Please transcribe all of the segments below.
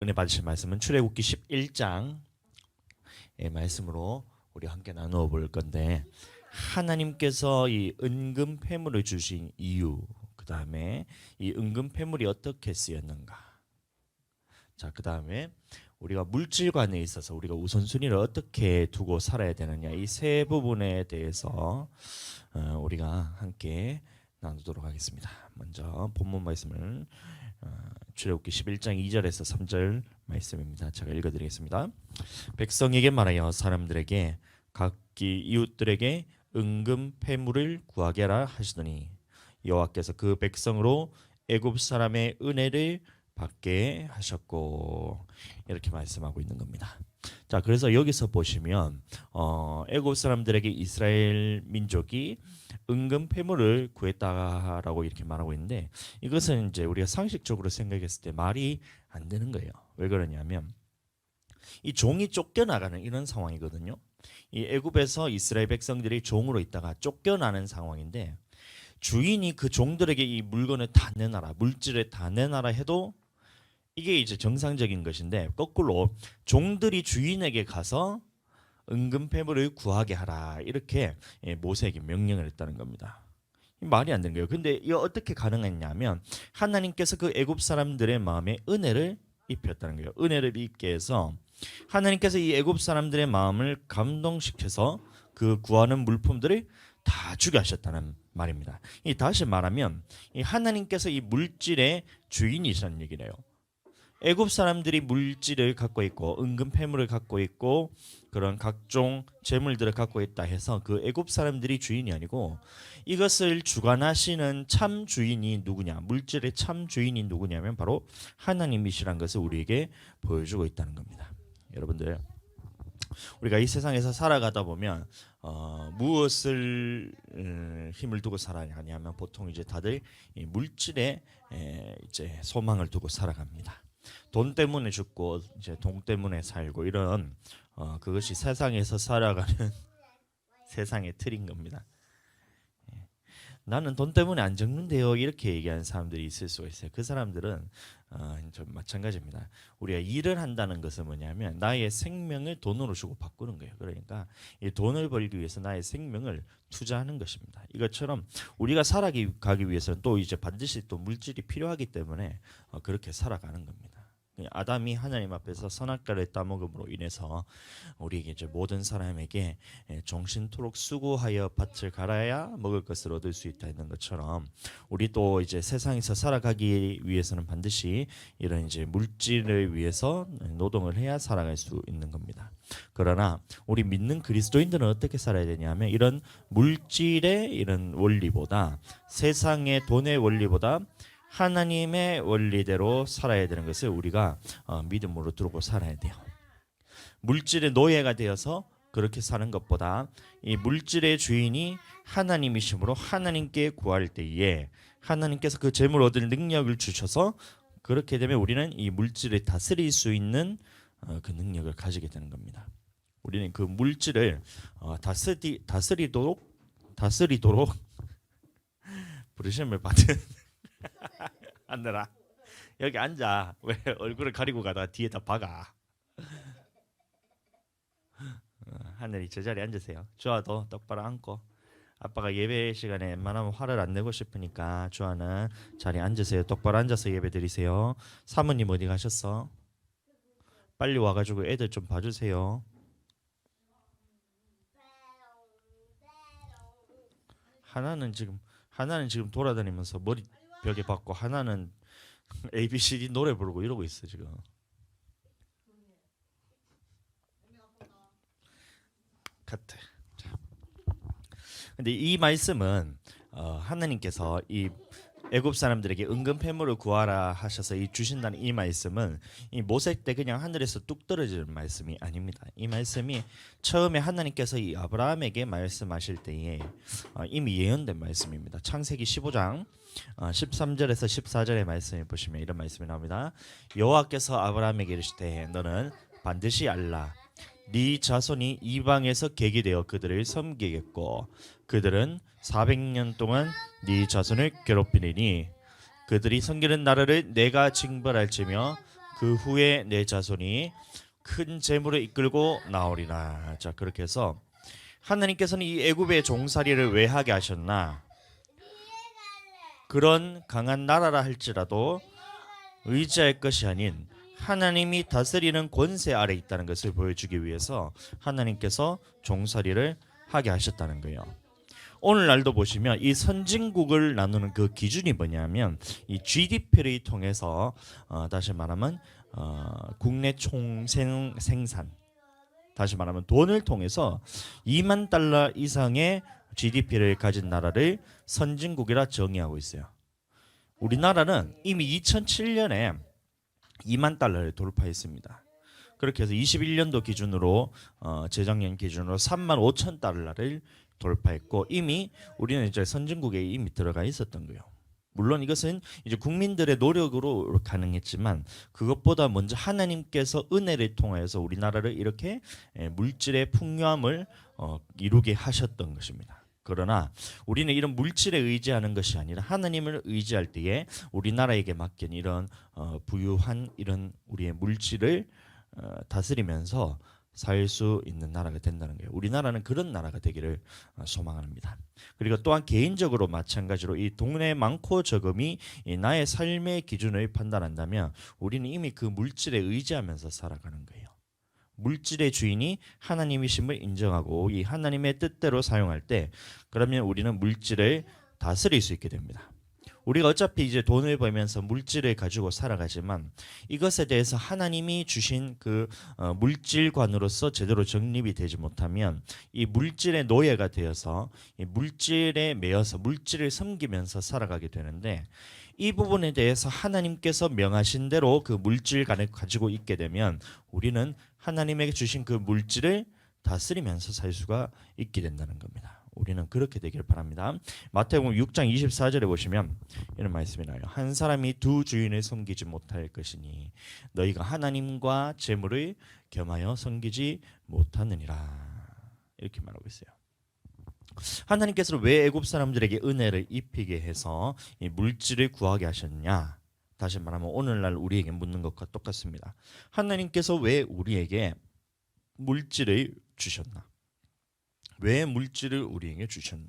은혜 받으실 말씀은 출애굽기 11장의 말씀으로 우리 함께 나누어 볼 건데, 하나님께서 이 은금 패물을 주신 이유, 그 다음에 이 은금 패물이 어떻게 쓰였는가, 자, 그 다음에 우리가 물질관에 있어서 우리가 우선순위를 어떻게 두고 살아야 되느냐, 이 세 부분에 대해서 우리가 함께 나누도록 하겠습니다. 먼저 본문 말씀을 출애굽기 11장 2절에서 3절 말씀입니다. 제가 읽어드리겠습니다. 백성에게 말하여 사람들에게 각기 이웃들에게 은금 패물을 구하게 하라 하시더니 여호와께서 그 백성으로 애굽 사람의 은혜를 받게 하셨고, 이렇게 말씀하고 있는 겁니다. 자, 그래서 여기서 보시면 애굽 사람들에게 이스라엘 민족이 은금 패물을 구했다라고 이렇게 말하고 있는데, 이것은 이제 우리가 상식적으로 생각했을 때 말이 안 되는 거예요. 왜 그러냐면 이 종이 쫓겨나가는 이런 상황이거든요. 이 애굽에서 이스라엘 백성들이 종으로 있다가 쫓겨나는 상황인데, 주인이 그 종들에게 이 물건을 다 내놔라, 물질을 다 내놔라 해도 이게 이제 정상적인 것인데, 거꾸로 종들이 주인에게 가서 은금 패물을 구하게 하라, 이렇게 모세에게 명령을 했다는 겁니다. 말이 안 되는 거예요. 근데 이거 어떻게 가능했냐면 하나님께서 그 애굽 사람들의 마음에 은혜를 입혔다는 거예요. 은혜를 입게 해서 하나님께서 이 애굽 사람들의 마음을 감동시켜서 그 구하는 물품들을 다 주게 하셨다는 말입니다. 이 다시 말하면 이 하나님께서 이 물질의 주인이시라는 얘기래요. 애굽 사람들이 물질을 갖고 있고 은금 패물을 갖고 있고 그런 각종 재물들을 갖고 있다 해서 그 애굽 사람들이 주인이 아니고, 이것을 주관하시는 참 주인이 누구냐, 물질의 참 주인이 누구냐면 바로 하나님이시란 것을 우리에게 보여주고 있다는 겁니다. 여러분들, 우리가 이 세상에서 살아가다 보면 무엇을 힘을 두고 살아가냐면 보통 이제 다들 이 물질에 이제 소망을 두고 살아갑니다. 돈 때문에 죽고 이제 돈 때문에 살고, 이런 그것이 세상에서 살아가는 세상의 틀인 겁니다. 나는 돈 때문에 안 죽는데요, 이렇게 얘기하는 사람들이 있을 수가 있어요. 그 사람들은 좀 마찬가지입니다. 우리가 일을 한다는 것은 뭐냐면 나의 생명을 돈으로 주고 바꾸는 거예요. 그러니까 이 돈을 벌기 위해서 나의 생명을 투자하는 것입니다. 이것처럼 우리가 살아가기 위해서는 또 이제 반드시 또 물질이 필요하기 때문에 그렇게 살아가는 겁니다. 아담이 하나님 앞에서 선악과를 따먹음으로 인해서 우리에게 이제 모든 사람에게 정신토록 수고하여 밭을 갈아야 먹을 것을 얻을 수 있다 있는 것처럼, 우리 또 이제 세상에서 살아가기 위해서는 반드시 이런 이제 물질을 위해서 노동을 해야 살아갈 수 있는 겁니다. 그러나 우리 믿는 그리스도인들은 어떻게 살아야 되냐면 이런 물질의 이런 원리보다, 세상의 돈의 원리보다 하나님의 원리대로 살아야 되는 것을 우리가 믿음으로 두고 살아야 돼요. 물질의 노예가 되어서 그렇게 사는 것보다 이 물질의 주인이 하나님이심으로 하나님께 구할 때에 하나님께서 그 재물 얻을 능력을 주셔서, 그렇게 되면 우리는 이 물질을 다스릴 수 있는 그 능력을 가지게 되는 겁니다. 우리는 그 물질을 다스리도록 부르심을 받은 앉느라 여기 앉아. 왜 얼굴을 가리고 가다가 뒤에다 박아. 하늘이 제자리에 앉으세요. 주아도 똑바로 앉고, 아빠가 예배 시간에 웬만하면 화를 안 내고 싶으니까 주아는 자리에 앉으세요. 똑바로 앉아서 예배 드리세요. 사모님 어디 가셨어? 빨리 와가지고 애들 좀 봐주세요. 하나는 지금 돌아다니면서 머리 벽에 박고, 하나는 ABCD 노래 부르고 이러고 있어 지금. 카트. 근데 이 말씀은 하나님께서 이 애굽 사람들에게 은금 패물을 구하라 하셔서 이 주신다는 이 말씀은 이 모세 때 그냥 하늘에서 뚝 떨어지는 말씀이 아닙니다. 이 말씀이 처음에 하나님께서 이 아브라함에게 말씀하실 때에 이미 예언된 말씀입니다. 창세기 15장 13절에서 14절의 말씀을 보시면 이런 말씀이 나옵니다. 여호와께서 아브라함에게 이르시되 너는 반드시 알라. 네 자손이 이방에서 객이 되어 그들을 섬기겠고 그들은 400년 동안 네 자손을 괴롭히리니 그들이 섬기는 나라를 내가 징벌할지며 그 후에 내 자손이 큰 재물을 이끌고 나오리라. 자, 그렇게 해서 하나님께서는 이 애굽의 종살이를 왜 하게 하셨나? 그런 강한 나라라 할지라도 의지할 것이 아닌 하나님이 다스리는 권세 아래 있다는 것을 보여주기 위해서 하나님께서 종살이를 하게 하셨다는 거예요. 오늘날도 보시면 이 선진국을 나누는 그 기준이 뭐냐면 이 GDP를 통해서 다시 말하면 국내 총생산, 다시 말하면 돈을 통해서 2만 달러 이상의 GDP를 가진 나라를 선진국이라 정의하고 있어요. 우리나라는 이미 2007년에 2만 달러를 돌파했습니다. 그렇게 해서 21년도 기준으로 재작년 기준으로 3만 5천 달러를 돌파했고 이미 우리는 이제 선진국에 이미 들어가 있었던 거예요. 물론 이것은 이제 국민들의 노력으로 가능했지만 그것보다 먼저 하나님께서 은혜를 통해서 우리나라를 이렇게 물질의 풍요함을 이루게 하셨던 것입니다. 그러나 우리는 이런 물질에 의지하는 것이 아니라 하나님을 의지할 때에 우리나라에게 맡긴 이런 부유한 이런 우리의 물질을 다스리면서 살 수 있는 나라가 된다는 거예요. 우리나라는 그런 나라가 되기를 소망합니다. 그리고 또한 개인적으로 마찬가지로 이 돈의 많고 적음이 나의 삶의 기준을 판단한다면 우리는 이미 그 물질에 의지하면서 살아가는 거예요. 물질의 주인이 하나님이심을 인정하고 이 하나님의 뜻대로 사용할 때 그러면 우리는 물질을 다스릴 수 있게 됩니다. 우리가 어차피 이제 돈을 벌면서 물질을 가지고 살아가지만 이것에 대해서 하나님이 주신 그 물질관으로서 제대로 정립이 되지 못하면 이 물질의 노예가 되어서 이 물질에 매여서 물질을 섬기면서 살아가게 되는데 이 부분에 대해서 하나님께서 명하신 대로 그 물질관을 가지고 있게 되면 우리는 하나님에게 주신 그 물질을 다스리면서 살 수가 있게 된다는 겁니다. 우리는 그렇게 되길 바랍니다. 마태복음 6장 24절에 보시면 이런 말씀이 나와요. 한 사람이 두 주인을 섬기지 못할 것이니 너희가 하나님과 재물을 겸하여 섬기지 못하느니라. 이렇게 말하고 있어요. 하나님께서는 왜 애굽 사람들에게 은혜를 입히게 해서 이 물질을 구하게 하셨냐? 다시 말하면 오늘날 우리에게 묻는 것과 똑같습니다. 하나님께서 왜 우리에게 물질을 주셨나? 왜 물질을 우리에게 주셨나?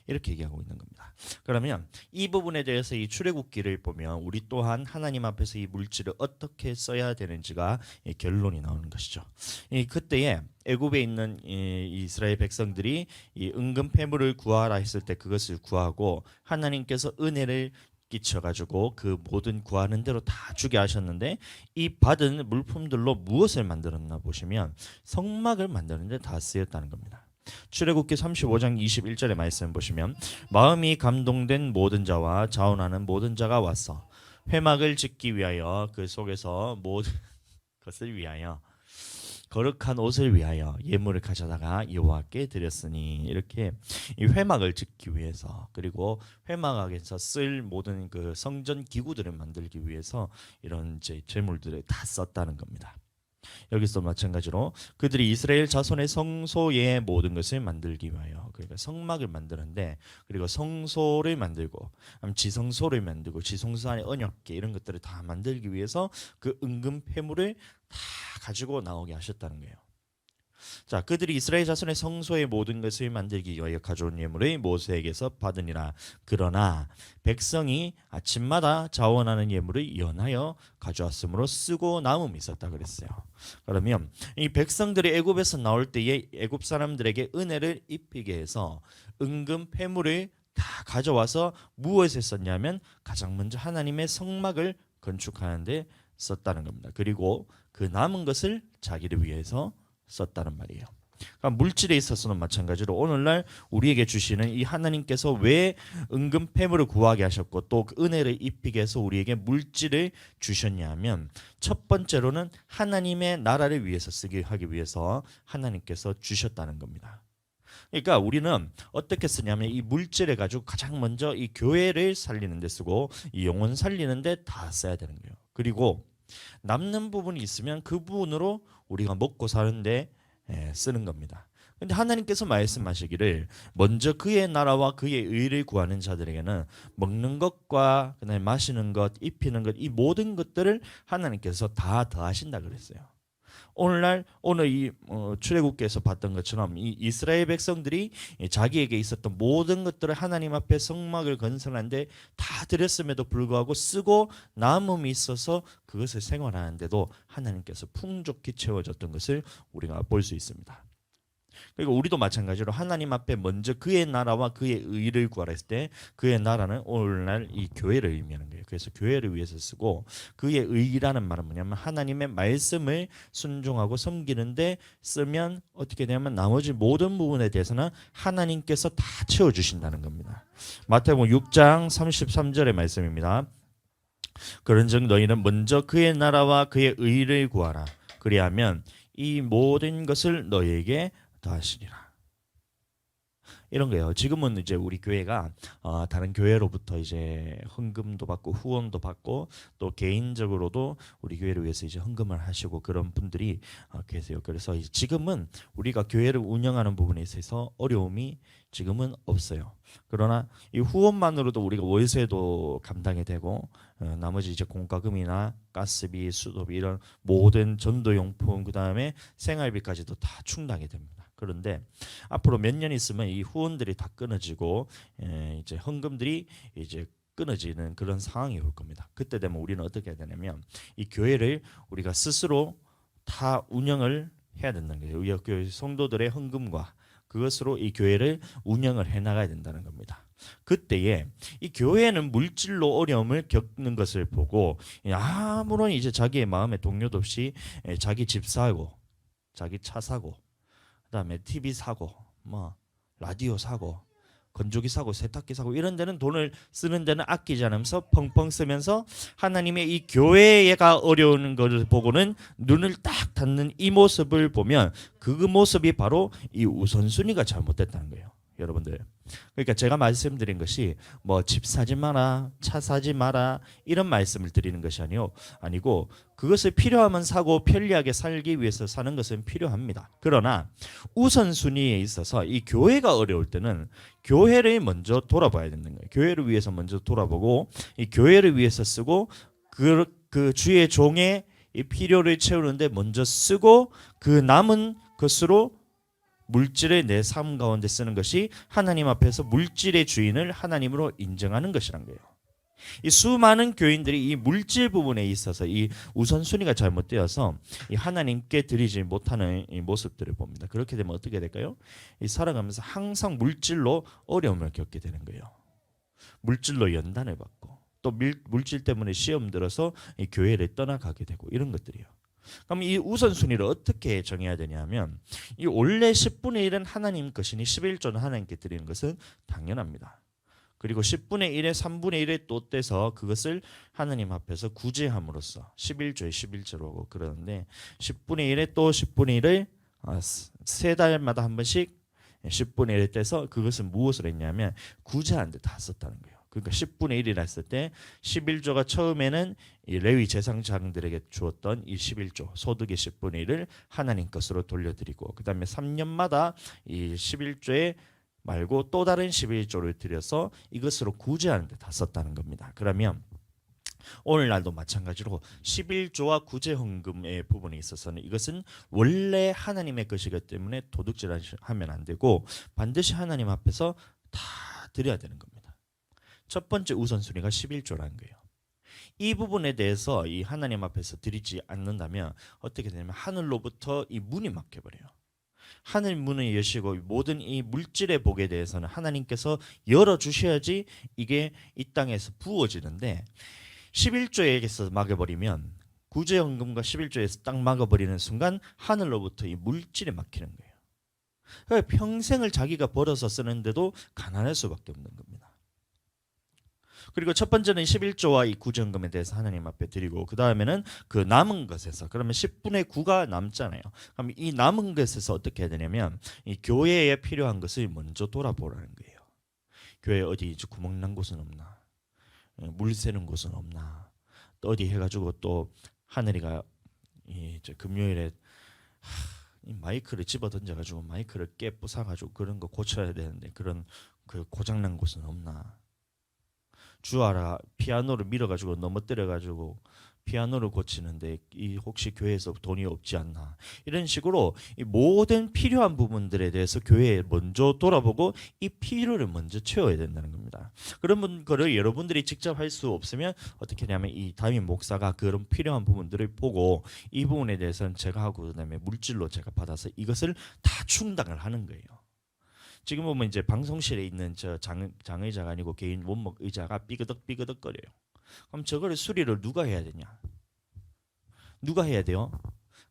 이렇게 얘기하고 있는 겁니다. 그러면 이 부분에 대해서 이 출애굽기를 보면 우리 또한 하나님 앞에서 이 물질을 어떻게 써야 되는지가 결론이 나오는 것이죠. 그때에 애굽에 있는 이스라엘 백성들이 이 은금 패물을 구하라 했을 때 그것을 구하고 하나님께서 은혜를 끼쳐가지고 그 모든 구하는 대로 다 주게 하셨는데 이 받은 물품들로 무엇을 만들었나 보시면 성막을 만드는데 다 쓰였다는 겁니다. 출애굽기 35장 21절의 말씀 보시면 마음이 감동된 모든 자와 자원하는 모든 자가 와서 회막을 짓기 위하여 그 속에서 모든 것을 위하여 거룩한 옷을 위하여 예물을 가져다가 여호와께 드렸으니 이렇게 이 회막을 짓기 위해서 그리고 회막 안에서 쓸 모든 그 성전 기구들을 만들기 위해서 이런 이제 재물들을 다 썼다는 겁니다. 여기서 마찬가지로 그들이 이스라엘 자손의 성소의 모든 것을 만들기 위하여 그러니까 성막을 만드는데 그리고 성소를 만들고 지성소를 만들고 지성소 안에 언약궤 이런 것들을 다 만들기 위해서 그 은금 패물을 다 가지고 나오게 하셨다는 거예요. 자, 그들이 이스라엘 자손의 성소의 모든 것을 만들기 위하여 가져온 예물을 모세에게서 받으니라. 그러나 백성이 아침마다 자원하는 예물을 연하여 가져왔으므로 쓰고 남음이 있었다 그랬어요. 그러면 이 백성들이 애굽에서 나올 때에 애굽 사람들에게 은혜를 입히게 해서 은금 패물을 다 가져와서 무엇에 썼냐면 가장 먼저 하나님의 성막을 건축하는 데 썼다는 겁니다. 그리고 그 남은 것을 자기를 위해서 썼다는 말이에요. 그러니까 물질에 있어서는 마찬가지로 오늘날 우리에게 주시는 이 하나님께서 왜 은금 패물을 구하게 하셨고 또 그 은혜를 입히게 해서 우리에게 물질을 주셨냐면 첫 번째로는 하나님의 나라를 위해서 쓰게 하기 위해서 하나님께서 주셨다는 겁니다. 그러니까 우리는 어떻게 쓰냐면 이 물질을 가지고 가장 먼저 이 교회를 살리는 데 쓰고 이 영혼 살리는 데 다 써야 되는 거예요. 그리고 남는 부분이 있으면 그 부분으로 우리가 먹고 사는데 쓰는 겁니다. 근데 하나님께서 말씀하시기를 먼저 그의 나라와 그의 의를 구하는 자들에게는 먹는 것과 그다음에 마시는 것, 입히는 것, 이 모든 것들을 하나님께서 다 더하신다 그랬어요. 오늘 이 출애굽기에서 봤던 것처럼 이 이스라엘 백성들이 자기에게 있었던 모든 것들을 하나님 앞에 성막을 건설하는데 다 드렸음에도 불구하고 쓰고 남음이 있어서 그것을 생활하는데도 하나님께서 풍족히 채워줬던 것을 우리가 볼 수 있습니다. 그리고 우리도 마찬가지로 하나님 앞에 먼저 그의 나라와 그의 의를 구하라 했을 때 그의 나라는 오늘날 이 교회를 의미하는 거예요. 그래서 교회를 위해서 쓰고 그의 의라는 말은 뭐냐면 하나님의 말씀을 순종하고 섬기는데 쓰면 어떻게 되냐면 나머지 모든 부분에 대해서는 하나님께서 다 채워주신다는 겁니다. 마태복음 6장 33절의 말씀입니다. 그런즉 너희는 먼저 그의 나라와 그의 의를 구하라. 그리하면 이 모든 것을 너희에게 더하시리라. 이런 거예요. 지금은 이제 우리 교회가 다른 교회로부터 이제 헌금도 받고 후원도 받고 또 개인적으로도 우리 교회를 위해서 이제 헌금을 하시고 그런 분들이 계세요. 그래서 지금은 우리가 교회를 운영하는 부분에 있어서 어려움이 지금은 없어요. 그러나 이 후원만으로도 우리가 월세도 감당이 되고 나머지 이제 공과금이나 가스비, 수도비 이런 모든 전도용품 그다음에 생활비까지도 다 충당이 됩니다. 그런데 앞으로 몇 년 있으면 이 후원들이 다 끊어지고 이제 헌금들이 이제 끊어지는 그런 상황이 올 겁니다. 그때 되면 우리는 어떻게 해야 되냐면 이 교회를 우리가 스스로 다 운영을 해야 된다는 거예요. 우리 교회 성도들의 헌금과 그것으로 이 교회를 운영을 해나가야 된다는 겁니다. 그때에 이 교회는 물질로 어려움을 겪는 것을 보고 아무런 이제 자기의 마음에 동요도 없이 자기 집 사고 자기 차 사고 그다음에 TV 사고 뭐 라디오 사고 건조기 사고 세탁기 사고 이런 데는 돈을 쓰는 데는 아끼지 않으면서 펑펑 쓰면서 하나님의 이 교회가 어려운 것을 보고는 눈을 딱 닫는 이 모습을 보면 그 모습이 바로 이 우선순위가 잘못됐다는 거예요. 여러분들. 그러니까 제가 말씀드린 것이 뭐 집 사지 마라, 차 사지 마라 이런 말씀을 드리는 것이 아니고 그것을 필요하면 사고 편리하게 살기 위해서 사는 것은 필요합니다. 그러나 우선순위에 있어서 이 교회가 어려울 때는 교회를 먼저 돌아봐야 되는 거예요. 교회를 위해서 먼저 돌아보고 이 교회를 위해서 쓰고 그 주의 종의 이 필요를 채우는데 먼저 쓰고 그 남은 것으로 물질을 내 삶 가운데 쓰는 것이 하나님 앞에서 물질의 주인을 하나님으로 인정하는 것이란 거예요. 이 수많은 교인들이 이 물질 부분에 있어서 이 우선순위가 잘못되어서 이 하나님께 드리지 못하는 이 모습들을 봅니다. 그렇게 되면 어떻게 될까요? 이 살아가면서 항상 물질로 어려움을 겪게 되는 거예요. 물질로 연단을 받고 또 물질 때문에 시험 들어서 이 교회를 떠나가게 되고 이런 것들이에요. 그럼 이 우선순위를 어떻게 정해야 되냐면 이 원래 10분의 1은 하나님 것이니 11조는 하나님께 드리는 것은 당연합니다. 그리고 10분의 1에 3분의 1에 또 떼서 그것을 하나님 앞에서 구제함으로써 11조에 11조라고 그러는데 10분의 1에 또 10분의 1을 세 달마다 한 번씩 10분의 1을 떼서 그것은 무엇을 했냐면 구제하는 데 다 썼다는 거예요. 그러니까 10분의 1이라 했을 때 11조가 처음에는 이 레위 제사장들에게 주었던 이 11조 소득의 10분의 1을 하나님 것으로 돌려드리고 그 다음에 3년마다 이 11조에 말고 또 다른 11조를 들여서 이것으로 구제하는 데 다 썼다는 겁니다. 그러면 오늘날도 마찬가지로 11조와 구제헌금의 부분에 있어서는 이것은 원래 하나님의 것이기 때문에 도둑질하면 안 되고 반드시 하나님 앞에서 다 드려야 되는 겁니다. 첫 번째 우선순위가 11조라는 거예요. 이 부분에 대해서 이 하나님 앞에서 드리지 않는다면 어떻게 되냐면 하늘로부터 이 문이 막혀버려요. 하늘 문을 여시고 모든 이 물질의 복에 대해서는 하나님께서 열어주셔야지 이게 이 땅에서 부어지는데 11조에서 막아버리면 구제헌금과 11조에서 딱 막아버리는 순간 하늘로부터 이 물질이 막히는 거예요. 그러니까 평생을 자기가 벌어서 쓰는데도 가난할 수밖에 없는 겁니다. 그리고 첫 번째는 11조와 이 구제헌금에 대해서 하나님 앞에 드리고 그 다음에는 그 남은 것에서 그러면 10분의 9가 남잖아요. 그럼 이 남은 것에서 어떻게 해야 되냐면 이 교회에 필요한 것을 먼저 돌아보라는 거예요. 교회 어디 구멍 난 곳은 없나, 물 새는 곳은 없나, 또 어디 해가지고 또 하늘이가 이제 금요일에 이 마이크를 집어 던져가지고 마이크를 깨 부숴가지고 그런 거 고쳐야 되는데 그런 그 고장난 곳은 없나? 주아라 피아노를 밀어가지고 넘어뜨려가지고 피아노를 고치는데 이 혹시 교회에서 돈이 없지 않나? 이런 식으로 이 모든 필요한 부분들에 대해서 교회에 먼저 돌아보고 이 필요를 먼저 채워야 된다는 겁니다. 그런 거를 여러분들이 직접 할 수 없으면 어떻게 하냐면 이 담임 목사가 그런 필요한 부분들을 보고 이 부분에 대해서는 제가 하고 그다음에 물질로 제가 받아서 이것을 다 충당을 하는 거예요. 지금 보면 이제 방송실에 있는 저 장의자가 아니고 개인 원목 의자가 삐그덕 거려요. 그럼 저거를 수리를 누가 해야 되냐? 누가 해야 돼요?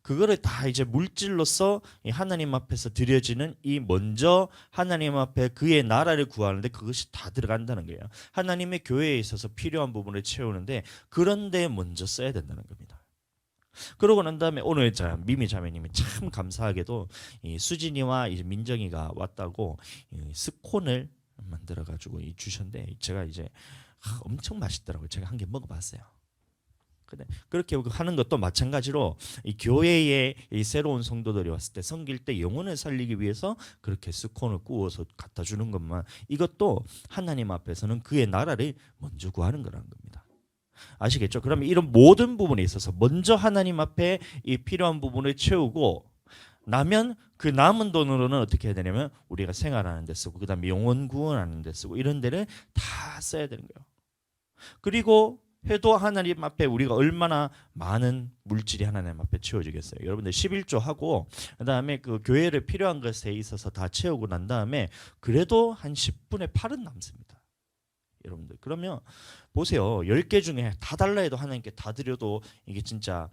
그거를 다 이제 물질로서 하나님 앞에서 드려지는 이 먼저 하나님 앞에 그의 나라를 구하는데 그것이 다 들어간다는 거예요. 하나님의 교회에 있어서 필요한 부분을 채우는데 그런 데 먼저 써야 된다는 겁니다. 그러고 난 다음에 오늘 미미 자매님이 참 감사하게도 이 수진이와 이제 민정이가 왔다고 스콘을 만들어 가지고 주셨는데 제가 이제 엄청 맛있더라고요. 제가 한 개 먹어봤어요. 근데 그렇게 하는 것도 마찬가지로 이 교회에 이 새로운 성도들이 왔을 때 섬길 때 영혼을 살리기 위해서 그렇게 스콘을 구워서 갖다 주는 것만 이것도 하나님 앞에서는 그의 나라를 먼저 구하는 거라는 겁니다. 아시겠죠? 그러면 이런 모든 부분에 있어서 먼저 하나님 앞에 이 필요한 부분을 채우고 나면 그 남은 돈으로는 어떻게 해야 되냐면 우리가 생활하는 데 쓰고 그다음에 영혼 구원하는 데 쓰고 이런 데를 다 써야 되는 거예요. 그리고 해도 하나님 앞에 우리가 얼마나 많은 물질이 하나님 앞에 채워지겠어요. 여러분들 11조 하고 그다음에 그 교회를 필요한 것에 있어서 다 채우고 난 다음에 그래도 한 10분의 8은 남습니다. 여러분들 그러면 보세요. 10개 중에 다 달라 해도 하나님께 다 드려도 이게 진짜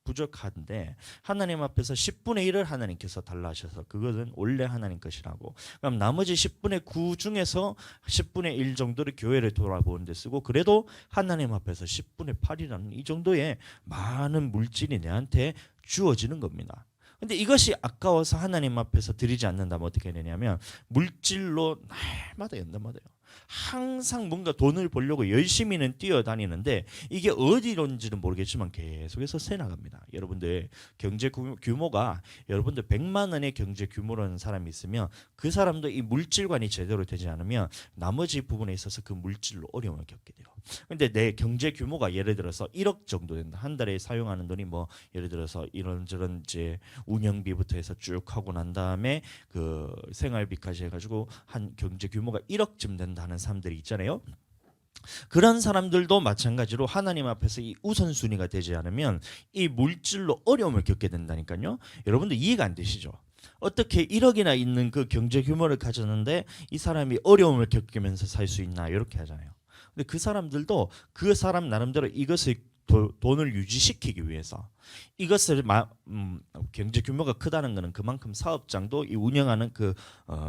부족한데 하나님 앞에서 10분의 1을 하나님께서 달라 하셔서 그것은 원래 하나님 것이라고. 그럼 나머지 10분의 9 중에서 10분의 1 정도를 교회를 돌아보는 데 쓰고 그래도 하나님 앞에서 10분의 8이라는 이 정도의 많은 물질이 내한테 주어지는 겁니다. 근데 이것이 아까워서 하나님 앞에서 드리지 않는다면 어떻게 되냐면 물질로 날마다 연단받아요. 항상 뭔가 돈을 벌려고 열심히는 뛰어다니는데 이게 어디론지는 모르겠지만 계속해서 새 나갑니다. 여러분들 경제 규모가 여러분들 100만 원의 경제 규모라는 사람이 있으면 그 사람도 이 물질관이 제대로 되지 않으면 나머지 부분에 있어서 그 물질로 어려움을 겪게 돼요. 근데 내 경제 규모가 예를 들어서 1억 정도 된다. 한 달에 사용하는 돈이 뭐 예를 들어서 이런저런 이제 운영비부터 해서 쭉 하고 난 다음에 그 생활비까지 해가지고 한 경제 규모가 1억쯤 된다 하는 사람들이 있잖아요. 그런 사람들도 마찬가지로 하나님 앞에서 이 우선순위가 되지 않으면 이 물질로 어려움을 겪게 된다니까요. 여러분들 이해가 안 되시죠? 어떻게 1억이나 있는 그 경제 규모를 가졌는데 이 사람이 어려움을 겪으면서 살 수 있나 이렇게 하잖아요. 근데 그 사람들도 그 사람 나름대로 이것을 돈을 유지시키기 위해서 이것을 경제 규모가 크다는 것은 그만큼 사업장도 이 운영하는 그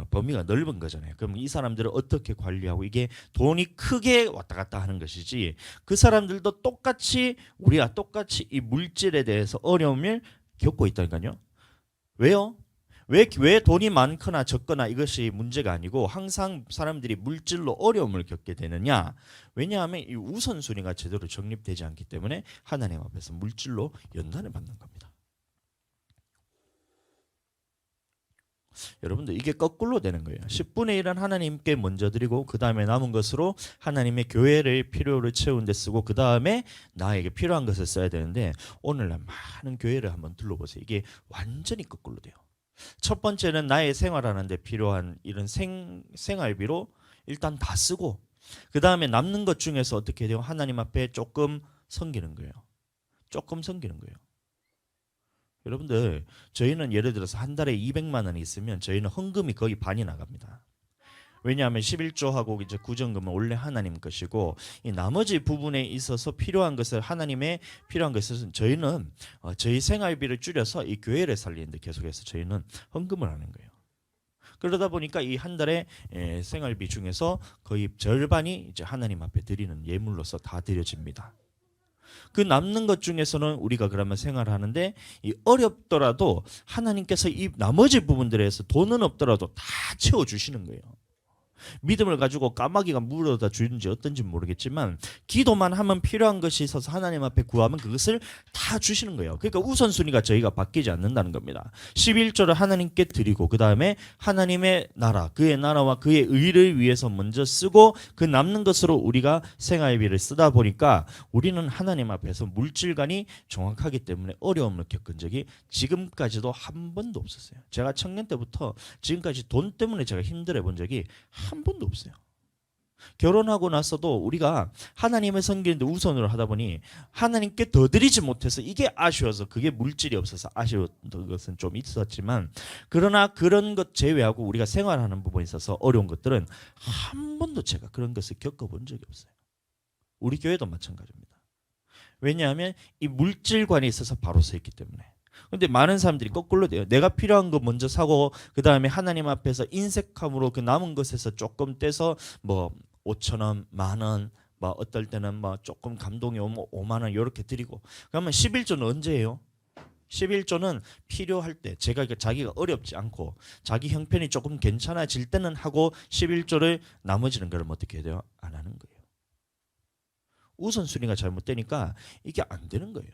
범위가 넓은 거잖아요. 그럼 이 사람들을 어떻게 관리하고 이게 돈이 크게 왔다 갔다 하는 것이지 그 사람들도 똑같이 우리와 똑같이 이 물질에 대해서 어려움을 겪고 있다니까요. 왜요? 왜 돈이 많거나 적거나 이것이 문제가 아니고 항상 사람들이 물질로 어려움을 겪게 되느냐? 왜냐하면 이 우선순위가 제대로 정립되지 않기 때문에 하나님 앞에서 물질로 연단을 받는 겁니다. 여러분들 이게 거꾸로 되는 거예요. 10분의 1은 하나님께 먼저 드리고 그 다음에 남은 것으로 하나님의 교회를 필요를 채우는 데 쓰고 그 다음에 나에게 필요한 것을 써야 되는데 오늘날 많은 교회를 한번 둘러보세요. 이게 완전히 거꾸로 돼요. 첫 번째는 나의 생활하는 데 필요한 이런 생활비로 일단 다 쓰고 그 다음에 남는 것 중에서 어떻게 돼요? 하나님 앞에 조금 섬기는 거예요. 조금 섬기는 거예요. 여러분들 저희는 예를 들어서 한 달에 200만 원이 있으면 저희는 헌금이 거의 반이 나갑니다. 왜냐하면 11조하고 이제 구정금은 원래 하나님 것이고 이 나머지 부분에 있어서 필요한 것을 하나님의 필요한 것을 저희는 저희 생활비를 줄여서 이 교회를 살리는데 계속해서 저희는 헌금을 하는 거예요. 그러다 보니까 이 한 달에 생활비 중에서 거의 절반이 이제 하나님 앞에 드리는 예물로서 다 드려집니다. 그 남는 것 중에서는 우리가 그러면 생활하는데 이 어렵더라도 하나님께서 이 나머지 부분들에서 돈은 없더라도 다 채워주시는 거예요. 믿음을 가지고 까마귀가 물어다 주는지 어떤지 모르겠지만 기도만 하면 필요한 것이 있어서 하나님 앞에 구하면 그것을 다 주시는 거예요. 그러니까 우선순위가 저희가 바뀌지 않는다는 겁니다. 11조를 하나님께 드리고 그 다음에 하나님의 나라, 그의 나라와 그의 의를 위해서 먼저 쓰고 그 남는 것으로 우리가 생활비를 쓰다 보니까 우리는 하나님 앞에서 물질관이 정확하기 때문에 어려움을 겪은 적이 지금까지도 한 번도 없었어요. 제가 청년 때부터 지금까지 돈 때문에 제가 힘들어 본 적이 한 번도 없어요. 결혼하고 나서도 우리가 하나님을 섬기는데 우선으로 하다 보니 하나님께 더 드리지 못해서 이게 아쉬워서 그게 물질이 없어서 아쉬웠던 것은 좀 있었지만 그러나 그런 것 제외하고 우리가 생활하는 부분에 있어서 어려운 것들은 한 번도 제가 그런 것을 겪어본 적이 없어요. 우리 교회도 마찬가지입니다. 왜냐하면 이 물질관에 있어서 바로 서 있기 때문에. 근데 많은 사람들이 거꾸로 돼요. 내가 필요한 거 먼저 사고 그 다음에 하나님 앞에서 인색함으로 그 남은 것에서 조금 떼서 뭐 5천 원, 만 원, 뭐 어떨 때는 뭐 조금 감동이 오면 5만 원 이렇게 드리고 그러면 11조는 언제예요? 11조는 필요할 때 자기가 어렵지 않고 자기 형편이 조금 괜찮아질 때는 하고 11조를 나머지는 그럼 어떻게 해야 돼요? 안 하는 거예요. 우선순위가 잘못되니까 이게 안 되는 거예요.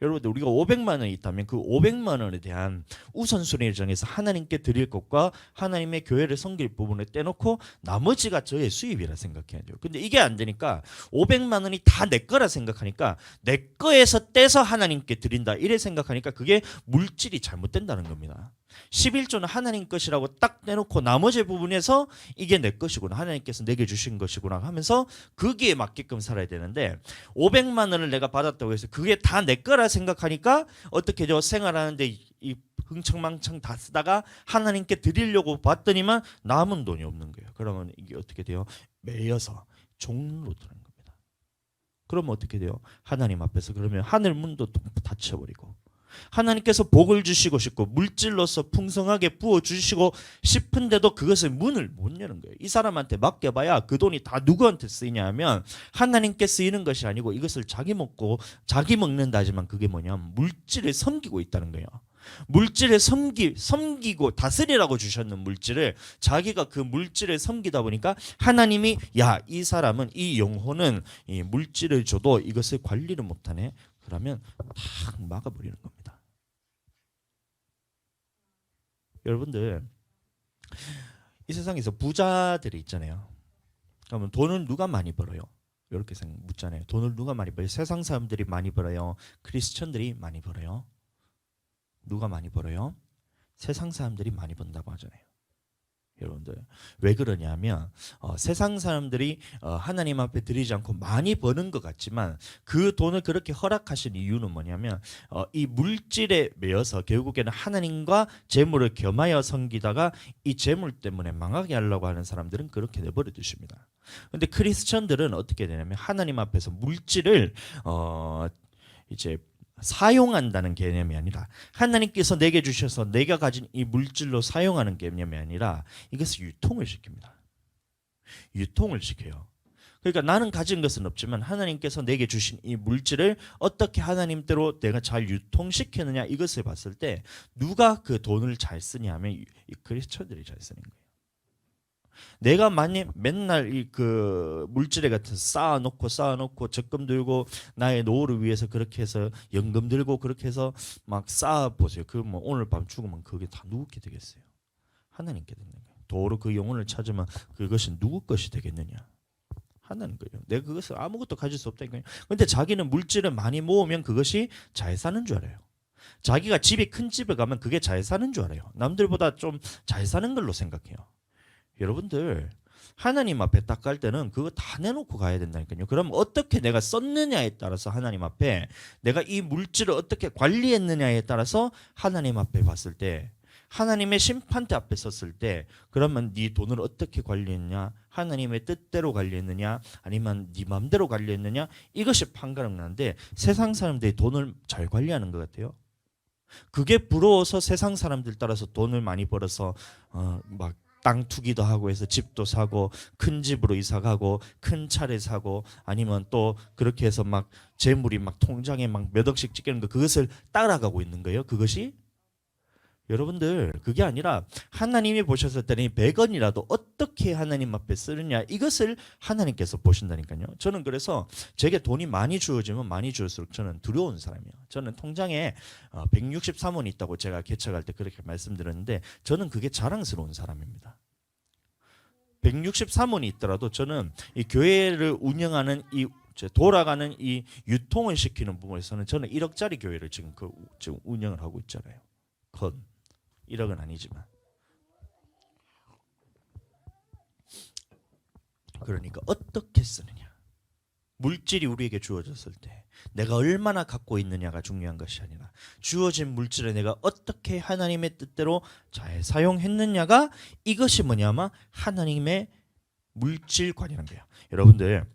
여러분들 우리가 500만 원이 있다면 그 500만 원에 대한 우선순위를 정해서 하나님께 드릴 것과 하나님의 교회를 섬길 부분을 떼놓고 나머지가 저의 수입이라 생각해야 돼요. 근데 이게 안 되니까 500만 원이 다 내 거라 생각하니까 내 거에서 떼서 하나님께 드린다 이래 생각하니까 그게 물질이 잘못된다는 겁니다. 11조는 하나님 것이라고 딱 내놓고 나머지 부분에서 이게 내 것이구나, 하나님께서 내게 주신 것이구나 하면서 거기에 맞게끔 살아야 되는데 500만 원을 내가 받았다고 해서 그게 다 내 거라 생각하니까 어떻게 죠? 생활하는데 이 흥청망청 다 쓰다가 하나님께 드리려고 봤더니만 남은 돈이 없는 거예요. 그러면 이게 어떻게 돼요? 매여서 종로로 드는 겁니다. 그러면 어떻게 돼요? 하나님 앞에서 그러면 하늘 문도 닫혀버리고 하나님께서 복을 주시고 싶고 물질로서 풍성하게 부어주시고 싶은데도 그것을 문을 못 여는 거예요. 이 사람한테 맡겨봐야 그 돈이 다 누구한테 쓰이냐 하면 하나님께 쓰이는 것이 아니고 이것을 자기 먹고 자기 먹는다 하지만 그게 뭐냐면 물질을 섬기고 있다는 거예요. 물질을 섬기고 다스리라고 주셨는 물질을 자기가 그 물질을 섬기다 보니까 하나님이 야, 이 사람은 이 영혼은 이 물질을 줘도 이것을 관리를 못하네. 그러면 탁 막아버리는 겁니다. 여러분들 이 세상에서 부자들이 있잖아요. 그러면 돈을 누가 많이 벌어요? 이렇게 묻잖아요. 돈을 누가 많이 벌어요? 세상 사람들이 많이 벌어요? 크리스천들이 많이 벌어요? 누가 많이 벌어요? 세상 사람들이 많이 번다고 하잖아요. 여러분들 왜 그러냐면 세상 사람들이 하나님 앞에 드리지 않고 많이 버는 것 같지만 그 돈을 그렇게 허락하신 이유는 뭐냐면 이 물질에 매여서 결국에는 하나님과 재물을 겸하여 섬기다가 이 재물 때문에 망하게 하려고 하는 사람들은 그렇게 내버려 두십니다. 그런데 크리스천들은 어떻게 되냐면 하나님 앞에서 물질을 이제 사용한다는 개념이 아니라 하나님께서 내게 주셔서 내가 가진 이 물질로 사용하는 개념이 아니라 이것을 유통을 시킵니다. 유통을 시켜요. 그러니까 나는 가진 것은 없지만 하나님께서 내게 주신 이 물질을 어떻게 하나님대로 내가 잘 유통시키느냐 이것을 봤을 때 누가 그 돈을 잘 쓰냐 하면 이 크리스천들이 잘 쓰는 거예요. 내가 맨날 이 그 물질에 같은 쌓아놓고 적금 들고 나의 노후를 위해서 그렇게 해서 연금 들고 그렇게 해서 막 쌓아 보세요. 그 뭐 오늘 밤 죽으면 그게 다 누구께 되겠어요? 하나님께 되는 거예요. 도로 그 영혼을 찾으면 그것이 누구 것이 되겠느냐? 하나님 거예요. 내가 그것을 아무것도 가질 수 없다니까요. 근데 자기는 물질을 많이 모으면 그것이 잘 사는 줄 알아요. 자기가 집이 큰 집에 가면 그게 잘 사는 줄 알아요. 남들보다 좀 잘 사는 걸로 생각해요. 여러분들 하나님 앞에 딱 갈 때는 그거 다 내놓고 가야 된다니까요. 그럼 어떻게 내가 썼느냐에 따라서 하나님 앞에 내가 이 물질을 어떻게 관리했느냐에 따라서 하나님 앞에 봤을 때 하나님의 심판대 앞에 섰을 때 그러면 네 돈을 어떻게 관리했냐, 하나님의 뜻대로 관리했느냐 아니면 네 마음대로 관리했느냐 이것이 판가름 나는데 세상 사람들이 돈을 잘 관리하는 것 같아요. 그게 부러워서 세상 사람들 따라서 돈을 많이 벌어서 막 땅 투기도 하고 해서 집도 사고 큰 집으로 이사 가고 큰 차를 사고 아니면 또 그렇게 해서 막 재물이 막 통장에 막 몇 억씩 찍히는 거 그것을 따라가고 있는 거예요. 그것이 여러분들 그게 아니라 하나님이 보셨을 때는 100원이라도 어떻게 하나님 앞에 쓰느냐 이것을 하나님께서 보신다니까요. 저는 그래서 제게 돈이 많이 주어지면 많이 주을수록 저는 두려운 사람이에요. 저는 통장에 163원 있다고 제가 개척할 때 그렇게 말씀드렸는데 저는 그게 자랑스러운 사람입니다. 163원이 있더라도 저는 이 교회를 운영하는 이 돌아가는 이 유통을 시키는 부분에서는 저는 1억짜리 교회를 지금 운영을 하고 있잖아요. 1억은 아니지만. 그러니까 어떻게 쓰느냐. 물질이 우리에게 주어졌을 때 내가 얼마나 갖고 있느냐가 중요한 것이 아니라 주어진 물질을 내가 어떻게 하나님의 뜻대로 잘 사용했느냐가 이것이 뭐냐면 하나님의 물질관이라는 거예요. 여러분들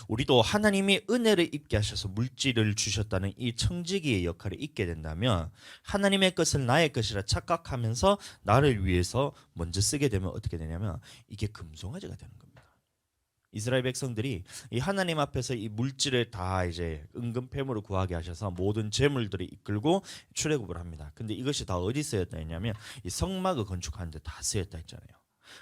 우리도 하나님이 은혜를 입게 하셔서 물질을 주셨다는 이 청지기의 역할을 잊게 된다면 하나님의 것을 나의 것이라 착각하면서 나를 위해서 먼저 쓰게 되면 어떻게 되냐면 이게 금송아지가 되는 겁니다. 이스라엘 백성들이 이 하나님 앞에서 이 물질을 다 이제 은금패물을 구하게 하셔서 모든 재물들을 이끌고 출애굽을 합니다. 근데 이것이 다 어디 쓰였다 했냐면 이 성막을 건축하는 데 다 쓰였다 했잖아요.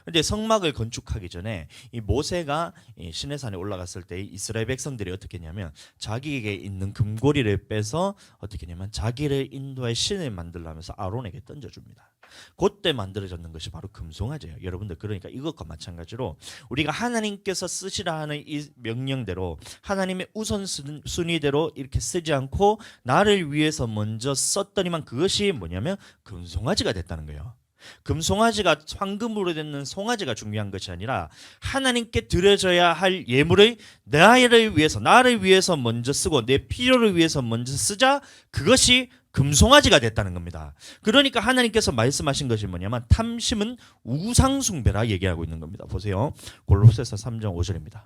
근데 성막을 건축하기 전에 이 모세가 이 시내산에 올라갔을 때 이스라엘 백성들이 어떻게 했냐면 자기에게 있는 금고리를 빼서 어떻게 했냐면 자기를 인도할 신을 만들라면서 아론에게 던져줍니다. 그때 만들어졌는 것이 바로 금송아지예요. 여러분들 그러니까 이것과 마찬가지로 우리가 하나님께서 쓰시라 하는 이 명령대로 하나님의 우선순위대로 이렇게 쓰지 않고 나를 위해서 먼저 썼더니만 그것이 뭐냐면 금송아지가 됐다는 거예요. 금송아지가 황금으로 된 송아지가 중요한 것이 아니라 하나님께 드려져야 할 예물을 나를 위해서 먼저 쓰고 내 필요를 위해서 먼저 쓰자 그것이 금송아지가 됐다는 겁니다. 그러니까 하나님께서 말씀하신 것이 뭐냐면 탐심은 우상숭배라 얘기하고 있는 겁니다. 보세요. 골로새서 3장 5절입니다.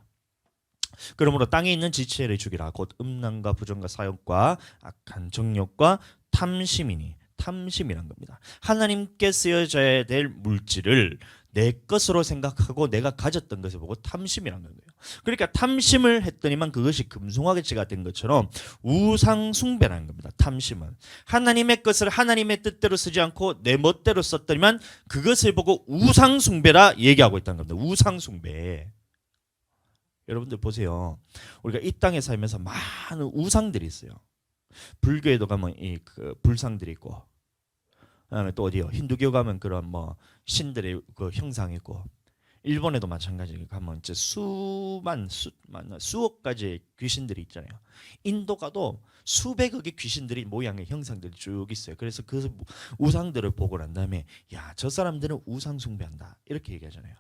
그러므로 땅에 있는 지체를 죽이라 곧 음란과 부정과 사욕과 악한 정욕과 탐심이니 탐심이란 겁니다. 하나님께 쓰여져야 될 물질을 내 것으로 생각하고 내가 가졌던 것을 보고 탐심이란 거예요. 그러니까 탐심을 했더니만 그것이 금송아지가 된 것처럼 우상숭배라는 겁니다. 탐심은 하나님의 것을 하나님의 뜻대로 쓰지 않고 내 멋대로 썼더니만 그것을 보고 우상숭배라 얘기하고 있다는 겁니다. 우상숭배. 여러분들 보세요. 우리가 이 땅에 살면서 많은 우상들이 있어요. 불교에도 가면 그 불상들이 있고, 그다음에 또 어디요? 힌두교 가면 그런 뭐 신들의 그 형상이 있고, 일본에도 마찬가지로 가면 이제 수억 가지의 귀신들이 있잖아요. 인도 가도 수백억의 귀신들이 모양의 형상들이 쭉 있어요. 그래서 그 우상들을 보고 난 다음에 야, 저 사람들은 우상 숭배한다 이렇게 얘기하잖아요.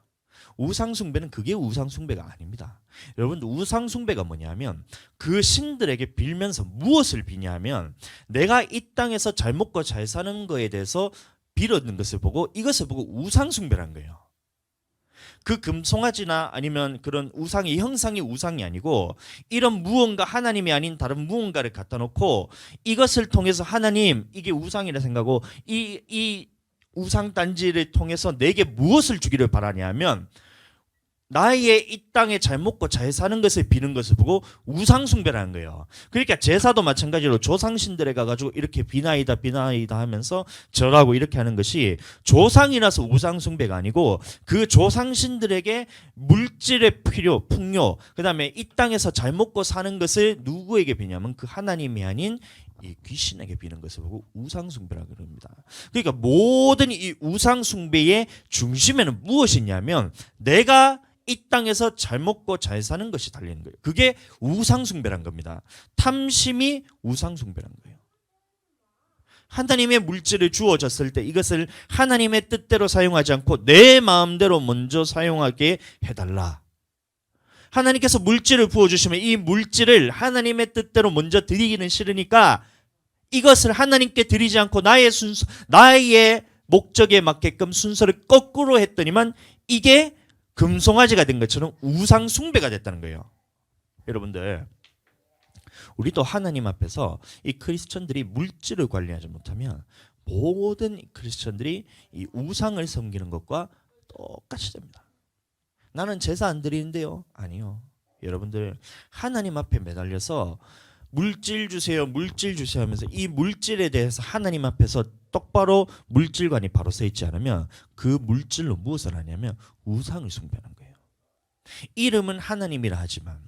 우상숭배는 그게 우상숭배가 아닙니다. 여러분들 우상숭배가 뭐냐면 그 신들에게 빌면서 무엇을 비냐면 내가 이 땅에서 잘 먹고 잘 사는 거에 대해서 빌었는 것을 보고 이것을 보고 우상숭배란 거예요. 그 금송아지나 아니면 그런 우상의 형상이 우상이 아니고 이런 무언가 하나님이 아닌 다른 무언가를 갖다 놓고 이것을 통해서 하나님 이게 우상이라 생각하고 이 우상단지를 통해서 내게 무엇을 주기를 바라냐면 나의 이 땅에 잘 먹고 잘 사는 것을 비는 것을 보고 우상숭배라는 거예요. 그러니까 제사도 마찬가지로 조상신들에 가가지고 이렇게 비나이다 하면서 절하고 이렇게 하는 것이 조상이라서 우상숭배가 아니고 그 조상신들에게 물질의 필요, 풍요, 그 다음에 이 땅에서 잘 먹고 사는 것을 누구에게 비냐면 그 하나님이 아닌 이 귀신에게 비는 것을 보고 우상숭배라고 그럽니다. 그러니까 모든 이 우상숭배의 중심에는 무엇이 있냐면 내가 이 땅에서 잘 먹고 잘 사는 것이 달리는 거예요. 그게 우상숭배란 겁니다. 탐심이 우상숭배란 거예요. 하나님의 물질을 주어졌을 때 이것을 하나님의 뜻대로 사용하지 않고 내 마음대로 먼저 사용하게 해달라. 하나님께서 물질을 부어주시면 이 물질을 하나님의 뜻대로 먼저 드리기는 싫으니까 이것을 하나님께 드리지 않고 나의 목적에 맞게끔 순서를 거꾸로 했더니만 이게 금송아지가 된 것처럼 우상숭배가 됐다는 거예요. 여러분들 우리도 하나님 앞에서 이 크리스천들이 물질을 관리하지 못하면 모든 크리스천들이 이 우상을 섬기는 것과 똑같이 됩니다. 나는 제사 안 드리는데요. 아니요. 여러분들 하나님 앞에 매달려서 물질 주세요, 물질 주세요 하면서 이 물질에 대해서 하나님 앞에서 똑바로 물질관이 바로 서 있지 않으면 그 물질로 무엇을 하냐면 우상을 숭배하는 거예요. 이름은 하나님이라 하지만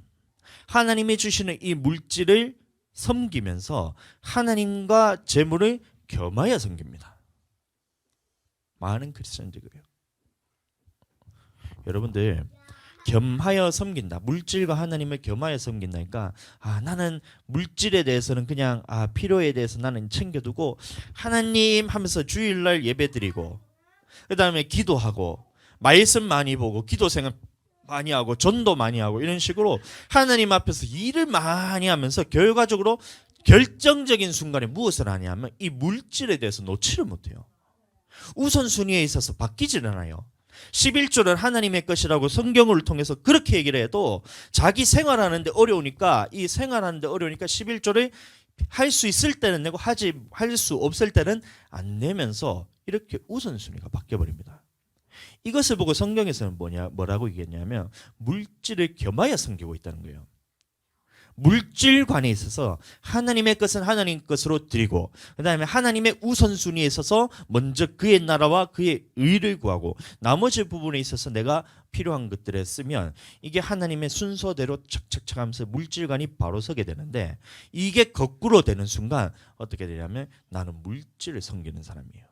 하나님이 주시는 이 물질을 섬기면서 하나님과 재물을 겸하여 섬깁니다. 많은 크리스천들이 그래요. 여러분들 겸하여 섬긴다. 물질과 하나님을 겸하여 섬긴다니까 나는 물질에 대해서는 그냥 필요에 대해서 나는 챙겨두고 하나님 하면서 주일날 예배드리고 그 다음에 기도하고 말씀 많이 보고 기도 생활 많이 하고 전도 많이 하고 이런 식으로 하나님 앞에서 일을 많이 하면서 결과적으로 결정적인 순간에 무엇을 하냐면 이 물질에 대해서 놓지를 못해요. 우선순위에 있어서 바뀌질 않아요. 11조는 하나님의 것이라고 성경을 통해서 그렇게 얘기를 해도 자기 생활하는데 어려우니까 11조를 할 수 있을 때는 내고 할 수 없을 때는 안 내면서 이렇게 우선순위가 바뀌어버립니다. 이것을 보고 성경에서는 뭐라고 얘기했냐면 물질을 겸하여 섬기고 있다는 거예요. 물질관에 있어서 하나님의 것은 하나님 것으로 드리고 그 다음에 하나님의 우선순위에 있어서 먼저 그의 나라와 그의 의를 구하고 나머지 부분에 있어서 내가 필요한 것들에 쓰면 이게 하나님의 순서대로 착착착 하면서 물질관이 바로 서게 되는데 이게 거꾸로 되는 순간 어떻게 되냐면 나는 물질을 섬기는 사람이에요.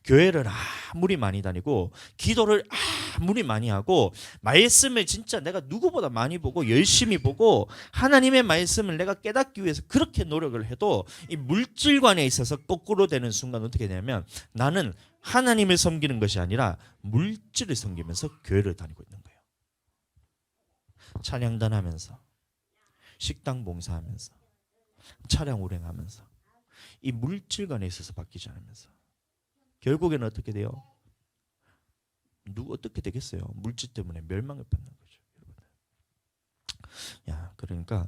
교회를 아무리 많이 다니고 기도를 아무리 많이 하고 말씀을 진짜 내가 누구보다 많이 보고 열심히 보고 하나님의 말씀을 내가 깨닫기 위해서 그렇게 노력을 해도 이 물질관에 있어서 거꾸로 되는 순간 어떻게 되냐면 나는 하나님을 섬기는 것이 아니라 물질을 섬기면서 교회를 다니고 있는 거예요. 찬양단 하면서 식당 봉사하면서 차량 운행하면서 이 물질관에 있어서 바뀌지 않으면서 결국에는 어떻게 돼요? 어떻게 되겠어요? 물질 때문에 멸망을 받는 거죠. 그러니까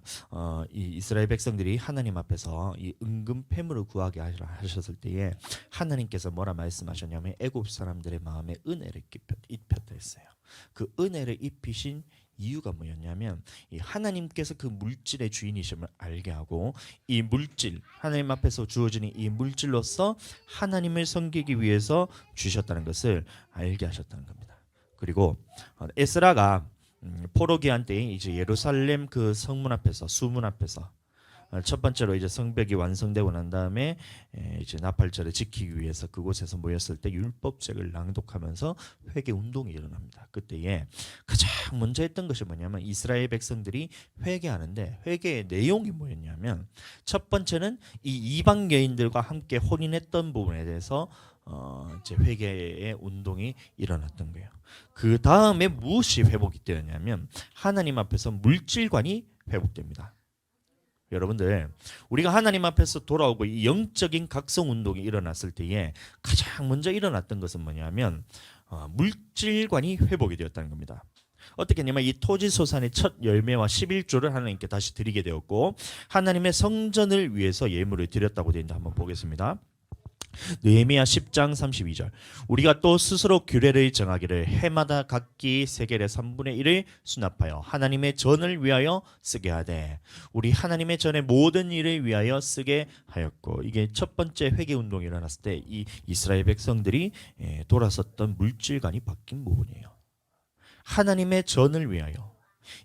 이 이스라엘 백성들이 하나님 앞에서 이 은금 패물을 구하게 하셨을 때에 하나님께서 뭐라 말씀하셨냐면 애굽 사람들의 마음에 은혜를 입혔다 했어요. 그 은혜를 입히신 이유가 뭐였냐면 이 하나님께서 그 물질의 주인이심을 알게 하고 이 물질 하나님 앞에서 주어지는 이 물질로서 하나님을 섬기기 위해서 주셨다는 것을 알게 하셨다는 겁니다. 그리고 에스라가 포로기한 때에 이제 예루살렘 그 성문 앞에서 수문 앞에서 첫 번째로 이제 성벽이 완성되고 난 다음에 이제 나팔절을 지키기 위해서 그곳에서 모였을 때 율법책을 낭독하면서 회개 운동이 일어납니다. 그때에 가장 먼저 했던 것이 뭐냐면 이스라엘 백성들이 회개하는데 회개의 내용이 뭐였냐면 첫 번째는 이 이방 여인들과 함께 혼인했던 부분에 대해서 이제 회개의 운동이 일어났던 거예요. 그 다음에 무엇이 회복이 되었냐면 하나님 앞에서 물질관이 회복됩니다. 여러분들 우리가 하나님 앞에서 돌아오고 이 영적인 각성 운동이 일어났을 때에 가장 먼저 일어났던 것은 뭐냐면 물질관이 회복이 되었다는 겁니다. 어떻게 했냐면 이 토지소산의 첫 열매와 11조를 하나님께 다시 드리게 되었고 하나님의 성전을 위해서 예물을 드렸다고 되어 있는데 한번 보겠습니다. 느헤미야 10장 32절 우리가 또 스스로 규례를 정하기를 해마다 각기 세겔의 3분의 1을 수납하여 하나님의 전을 위하여 쓰게 하되 우리 하나님의 전의 모든 일을 위하여 쓰게 하였고 이게 첫 번째 회개운동이 일어났을 때 이 이스라엘 백성들이 돌아섰던 물질관이 바뀐 부분이에요. 하나님의 전을 위하여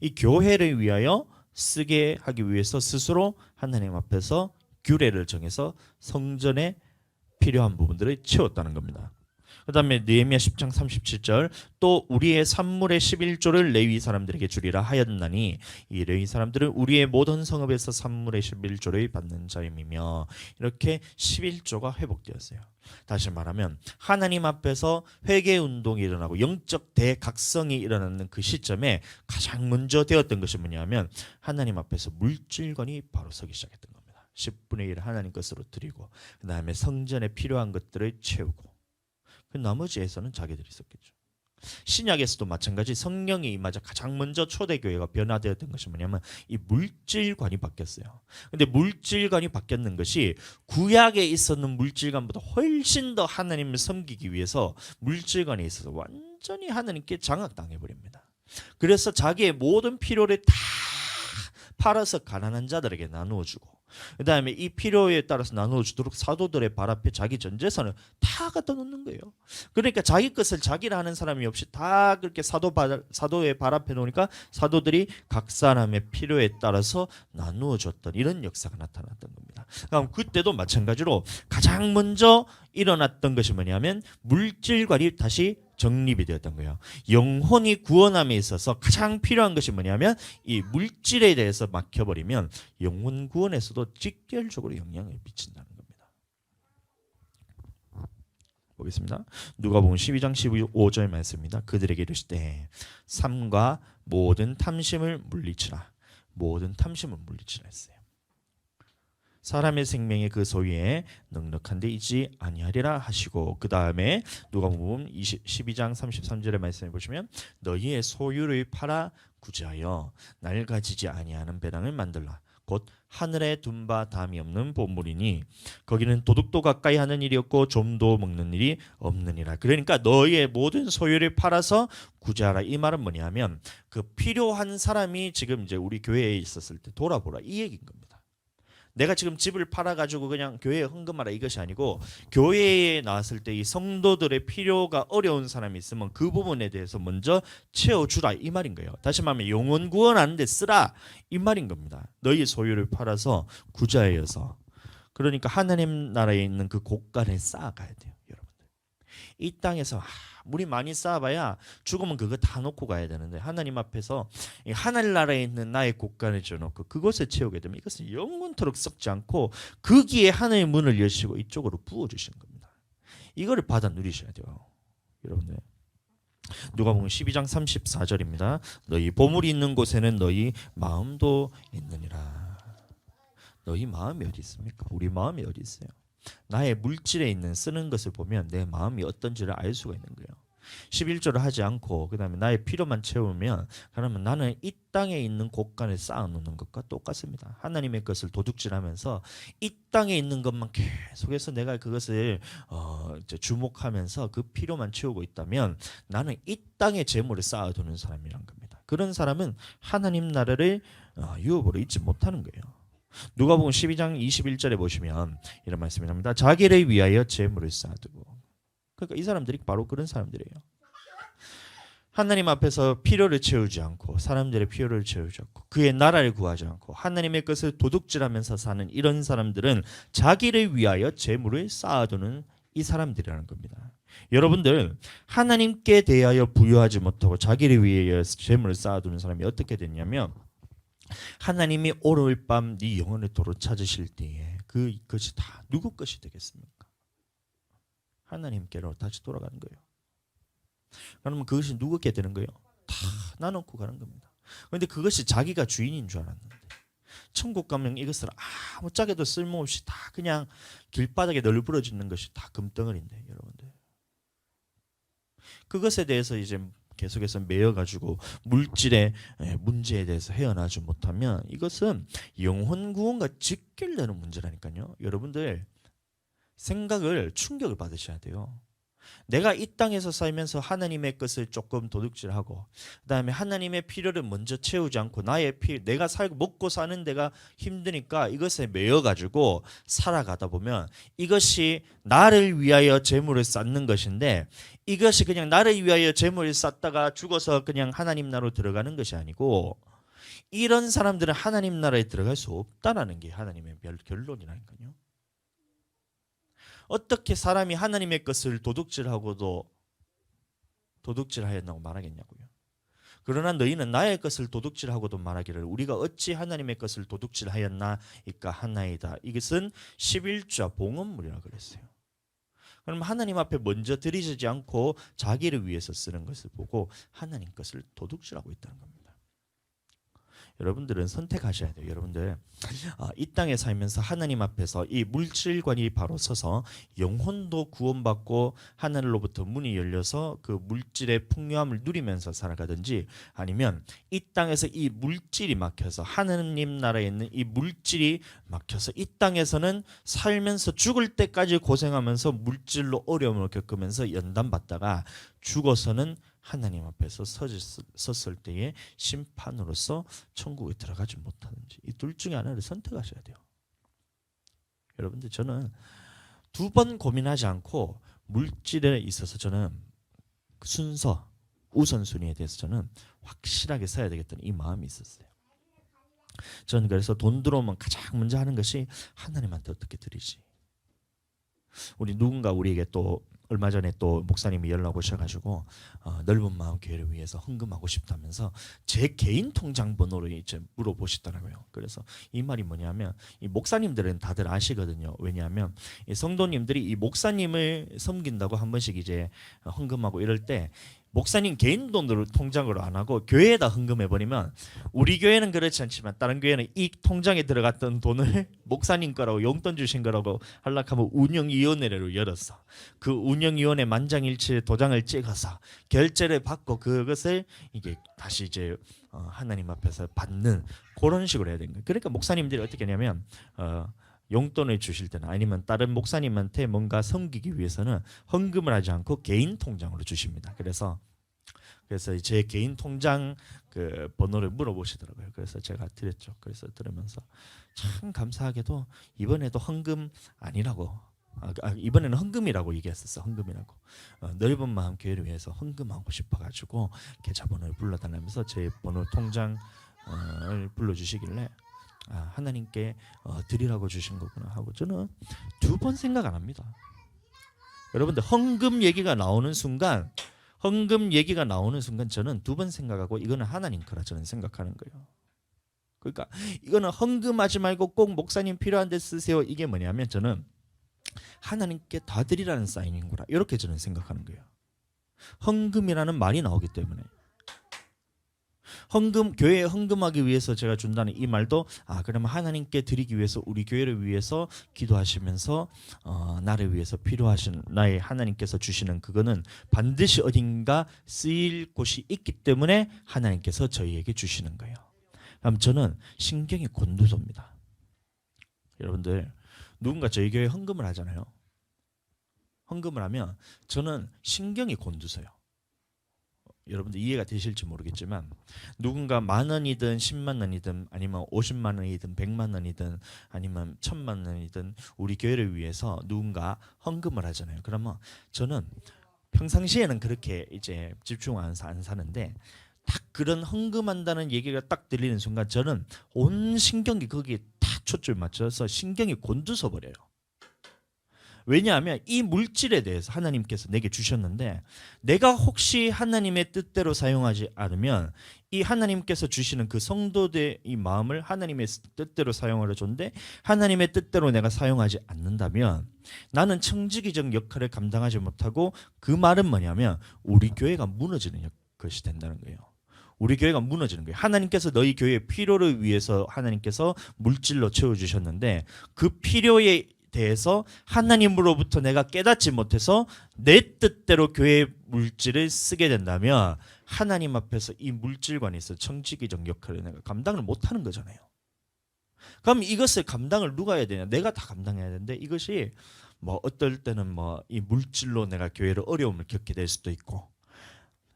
이 교회를 위하여 쓰게 하기 위해서 스스로 하나님 앞에서 규례를 정해서 성전에 필요한 부분들을 채웠다는 겁니다. 그 다음에 느헤미야 10장 37절 또 우리의 산물의 11조를 레위 사람들에게 주리라 하였나니 이 레위 사람들은 우리의 모든 성읍에서 산물의 11조를 받는 자임이며 이렇게 11조가 회복되었어요. 다시 말하면 하나님 앞에서 회개운동이 일어나고 영적 대각성이 일어나는 그 시점에 가장 먼저 되었던 것이 뭐냐면 하나님 앞에서 물질관이 바로 서기 시작했던 겁니다. 10분의 1 하나님 것으로 드리고 그 다음에 성전에 필요한 것들을 채우고 그 나머지에서는 자기들이 썼겠죠. 신약에서도 마찬가지 성령이 임하자 가장 먼저 초대교회가 변화되었던 것이 뭐냐면 이 물질관이 바뀌었어요. 근데 물질관이 바뀌었는 것이 구약에 있었는 물질관보다 훨씬 더 하나님을 섬기기 위해서 물질관에 있어서 완전히 하나님께 장악당해 버립니다. 그래서 자기의 모든 필요를 다 팔아서 가난한 자들에게 나누어 주고, 그다음에 이 필요에 따라서 나누어 주도록 사도들의 발 앞에 자기 전 재산을 다 갖다 놓는 거예요. 그러니까 자기 것을 자기라 하는 사람이 없이 다 그렇게 사도의 발 앞에 놓으니까 사도들이 각 사람의 필요에 따라서 나누어 줬던 이런 역사가 나타났던 겁니다. 그럼 그때도 마찬가지로 가장 먼저 일어났던 것이 뭐냐면 물질관이 다시 정립이 되었던 거예요. 영혼이 구원함에 있어서 가장 필요한 것이 뭐냐면 이 물질에 대해서 막혀버리면 영혼 구원에서도 직결적으로 영향을 미친다는 겁니다. 보겠습니다. 누가복음 12장 15절 말씀입니다. 그들에게 이르시되 삼가 모든 탐심을 물리치라. 모든 탐심을 물리치라 했어요. 사람의 생명의 그 소유에 넉넉한 데 있지 아니하리라 하시고, 그 다음에 누가복음 12장 33절의 말씀해 보시면 너희의 소유를 팔아 구제하여 낡아지지 아니하는 배당을 만들라. 곧 하늘에 둔 바 담이 없는 보물이니 거기는 도둑도 가까이 하는 일이 없고 좀도 먹는 일이 없느니라. 그러니까 너희의 모든 소유를 팔아서 구제하라. 이 말은 뭐냐면 그 필요한 사람이 지금 이제 우리 교회에 있었을 때 돌아보라, 이 얘기인 겁니다. 내가 지금 집을 팔아가지고 그냥 교회에 헌금하라 이것이 아니고, 교회에 나왔을 때 이 성도들의 필요가 어려운 사람이 있으면 그 부분에 대해서 먼저 채워주라, 이 말인 거예요. 다시 말하면 영혼 구원하는 데 쓰라, 이 말인 겁니다. 너희 소유를 팔아서 구제하여서, 그러니까 하나님 나라에 있는 그 곳간에 쌓아가야 돼요. 여러분들 이 땅에서 물이 많이 쌓아봐야 죽으면 그거 다 놓고 가야 되는데, 하나님 앞에서 하늘나라에 있는 나의 곳간을 줘놓고 그곳에 채우게 되면 이것은 영원토록 썩지 않고 거기에 하늘의 문을 여시고 이쪽으로 부어주시는 겁니다. 이거를 받아 누리셔야 돼요. 여러분들 누가복음 12장 34절입니다. 너희 보물이 있는 곳에는 너희 마음도 있느니라. 너희 마음이 어디 있습니까? 우리 마음이 어디 있어요? 나의 물질에 있는 쓰는 것을 보면 내 마음이 어떤지를 알 수가 있는 거예요. 11조를 하지 않고 그 다음에 나의 필요만 채우면, 그러면 나는 이 땅에 있는 곳간에 쌓아놓는 것과 똑같습니다. 하나님의 것을 도둑질하면서 이 땅에 있는 것만 계속해서 내가 그것을 주목하면서 그 필요만 채우고 있다면 나는 이 땅에 재물을 쌓아두는 사람이란 겁니다. 그런 사람은 하나님 나라를 유업으로 잊지 못하는 거예요. 누가복음 12장 21절에 보시면 이런 말씀이 납니다. 자기를 위하여 재물을 쌓아두고. 그러니까 이 사람들이 바로 그런 사람들이에요. 하나님 앞에서 필요를 채우지 않고, 사람들의 필요를 채우지 않고, 그의 나라를 구하지 않고 하나님의 것을 도둑질하면서 사는 이런 사람들은 자기를 위하여 재물을 쌓아두는 이 사람들이라는 겁니다. 여러분들 하나님께 대하여 부여하지 못하고 자기를 위하여 재물을 쌓아두는 사람이 어떻게 됐냐면, 하나님이 오늘 밤 네 영혼을 도로 찾으실 때에 그것이 다 누구 것이 되겠습니까? 하나님께로 다시 돌아가는 거예요. 그러면 그것이 누구께 되는 거예요? 다 나눠놓고 가는 겁니다. 그런데 그것이 자기가 주인인 줄 알았는데, 천국 가면 이것을 아무짝에도 쓸모없이 다 그냥 길바닥에 널브러지는 것이 다 금덩어리인데, 여러분들 그것에 대해서 이제 계속해서 매여가지고 물질의 문제에 대해서 헤어나지 못하면 이것은 영혼 구원과 직결되는 문제라니까요. 여러분들 생각을 충격을 받으셔야 돼요. 내가 이 땅에서 살면서 하나님의 것을 조금 도둑질하고, 그다음에 하나님의 필요를 먼저 채우지 않고 나의 내가 살고 먹고 사는 데가 힘드니까 이것에 매여가지고 살아가다 보면 이것이 나를 위하여 재물을 쌓는 것인데, 이것이 그냥 나를 위하여 재물을 쌓다가 죽어서 그냥 하나님 나라로 들어가는 것이 아니고, 이런 사람들은 하나님 나라에 들어갈 수 없다라는 게 하나님의 결론이라니까요. 어떻게 사람이 하나님의 것을 도둑질하고도 도둑질하였나고 말하겠냐고요. 그러나 너희는 나의 것을 도둑질하고도 말하기를 우리가 어찌 하나님의 것을 도둑질하였나이까 하나이다. 이것은 11조 봉헌물이라고 그랬어요. 그럼 하나님 앞에 먼저 드리지 않고 자기를 위해서 쓰는 것을 보고 하나님 것을 도둑질하고 있다는 겁니다. 여러분들은 선택하셔야 돼요. 여러분들 이 땅에 살면서 하나님 앞에서 이 물질관이 바로 서서 영혼도 구원받고 하늘로부터 문이 열려서 그 물질의 풍요함을 누리면서 살아가든지, 아니면 이 땅에서 이 물질이 막혀서 하나님 나라에 있는 이 물질이 막혀서 이 땅에서는 살면서 죽을 때까지 고생하면서 물질로 어려움을 겪으면서 연단받다가 죽어서는 하나님 앞에서 섰을 때의 심판으로서 천국에 들어가지 못하는지, 이 둘 중에 하나를 선택하셔야 돼요. 여러분들, 저는 두 번 고민하지 않고 물질에 있어서 저는 순서, 우선순위에 대해서 저는 확실하게 써야 되겠다는 이 마음이 있었어요. 저는 그래서 돈 들어오면 가장 먼저 하는 것이 하나님한테 어떻게 드리지. 우리 누군가 우리에게 또 얼마 전에 또 목사님이 연락 오셔가지고 넓은 마음 교회를 위해서 헌금하고 싶다면서 제 개인 통장 번호를 이제 물어보시더라고요. 그래서 이 말이 뭐냐면, 이 목사님들은 다들 아시거든요. 왜냐하면 이 성도님들이 이 목사님을 섬긴다고 한 번씩 이제 헌금하고 이럴 때 목사님 개인 돈으로 통장으로 안 하고 교회에다 헌금해 버리면, 우리 교회는 그렇지 않지만 다른 교회는 이 통장에 들어갔던 돈을 목사님 거라고 용돈 주신 거라고 하려하면 운영위원회를 열었어. 그 운영위원회 만장일치 도장을 찍어서 결제를 받고 그것을 이게 다시 이제 하나님 앞에서 받는 그런 식으로 해야 되는 거예요. 그러니까 목사님들이 어떻게 하냐면 용돈을 주실 때는, 아니면 다른 목사님한테 뭔가 섬기기 위해서는 헌금을 하지 않고 개인 통장으로 주십니다. 그래서 제 개인 통장 그 번호를 물어보시더라고요. 그래서 제가 드렸죠. 그래서 들으면서 참 감사하게도 이번에도 헌금 아니라고, 이번에는 헌금이라고 얘기했었어. 헌금이라고. 넓은 마음 교회를 위해서 헌금하고 싶어가지고 계좌번호를 불러달라면서 제 번호 통장을 불러주시길래 하나님께 드리라고 주신 거구나 하고 저는 두 번 생각 안 합니다. 여러분들, 헌금 얘기가 나오는 순간 저는 두 번 생각하고 이거는 하나님 거라 저는 생각하는 거예요. 그러니까 이거는 헌금하지 말고 꼭 목사님 필요한 데 쓰세요, 이게 뭐냐면 저는 하나님께 다 드리라는 사인인 거라, 이렇게 저는 생각하는 거예요. 헌금이라는 말이 나오기 때문에. 헌금, 교회에 헌금하기 위해서 제가 준다는 이 말도 그러면 하나님께 드리기 위해서, 우리 교회를 위해서 기도하시면서 나를 위해서 필요하신 나의 하나님께서 주시는 그거는 반드시 어딘가 쓰일 곳이 있기 때문에 하나님께서 저희에게 주시는 거예요. 그럼 저는 신경이 곤두섭니다. 여러분들, 누군가 저희 교회에 헌금을 하잖아요. 헌금을 하면 저는 신경이 곤두서요. 여러분들 이해가 되실지 모르겠지만, 누군가 10,000원이든 10만 원이든 아니면 50만 원이든 100만 원이든 아니면 1,000만 원이든 우리 교회를 위해서 누군가 헌금을 하잖아요. 그러면 저는 평상시에는 그렇게 이제 집중 안 사는데, 딱 그런 헌금한다는 얘기가 딱 들리는 순간 저는 온 신경이 거기에 딱 초점 맞춰서 신경이 곤두서 버려요. 왜냐하면 이 물질에 대해서 하나님께서 내게 주셨는데, 내가 혹시 하나님의 뜻대로 사용하지 않으면 이 하나님께서 주시는 그 성도들의 이 마음을 하나님의 뜻대로 사용하려 줬는데, 하나님의 뜻대로 내가 사용하지 않는다면 나는 청지기적 역할을 감당하지 못하고, 그 말은 뭐냐면 우리 교회가 무너지는 것이 된다는 거예요. 우리 교회가 무너지는 거예요. 하나님께서 너희 교회의 필요를 위해서 하나님께서 물질로 채워주셨는데, 그 필요에 대해서 하나님으로부터 내가 깨닫지 못해서 내 뜻대로 교회의 물질을 쓰게 된다면 하나님 앞에서 이 물질관에서 청지기적 역할을 내가 감당을 못하는 거잖아요. 그럼 이것을 감당을 누가 해야 되냐? 내가 다 감당해야 되는데, 이것이 뭐 어떨 때는 뭐 이 물질로 내가 교회를 어려움을 겪게 될 수도 있고,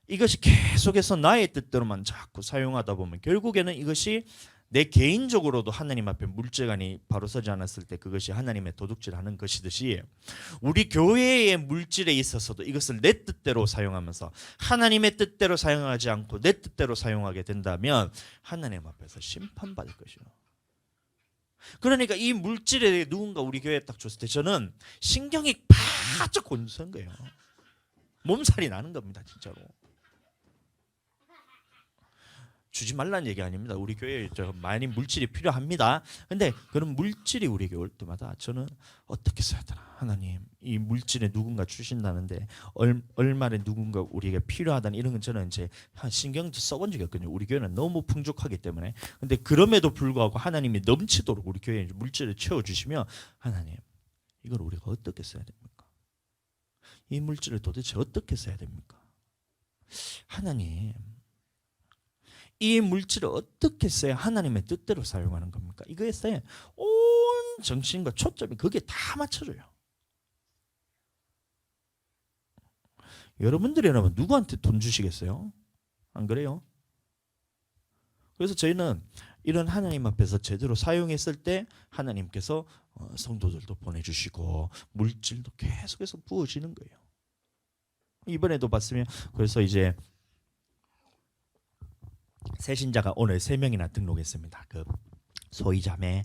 이것이 계속해서 나의 뜻대로만 자꾸 사용하다 보면 결국에는 이것이 내 개인적으로도 하나님 앞에 물질관이 바로 서지 않았을 때 그것이 하나님의 도둑질하는 것이듯이, 우리 교회의 물질에 있어서도 이것을 내 뜻대로 사용하면서 하나님의 뜻대로 사용하지 않고 내 뜻대로 사용하게 된다면 하나님 앞에서 심판받을 것이요. 그러니까 이 물질에 누군가 우리 교회에 딱 줬을 때 저는 신경이 바짝 곤두선 거예요. 몸살이 나는 겁니다, 진짜로. 주지 말라는 얘기 아닙니다. 우리 교회에 많이 물질이 필요합니다. 근데 그런 물질이 우리 교회 올 때마다 저는 어떻게 써야 되나? 하나님, 이 물질에 누군가 주신다는데 얼마나 누군가 우리에게 필요하다는 이런 건 저는 이제 신경도 써본 적이 없거든요. 우리 교회는 너무 풍족하기 때문에. 근데 그럼에도 불구하고 하나님이 넘치도록 우리 교회에 물질을 채워주시면, 하나님, 이걸 우리가 어떻게 써야 됩니까? 이 물질을 도대체 어떻게 써야 됩니까? 하나님, 이 물질을 어떻게 써야 하나님의 뜻대로 사용하는 겁니까? 이거에 온 정신과 초점이 거기에 다 맞춰져요. 여러분들이라면 누구한테 돈 주시겠어요? 안 그래요? 그래서 저희는 이런 하나님 앞에서 제대로 사용했을 때 하나님께서 성도들도 보내주시고 물질도 계속해서 부어지는 거예요. 이번에도 봤으면 그래서 이제 새신자가 오늘 3명이나 등록했습니다. 그 소희자매,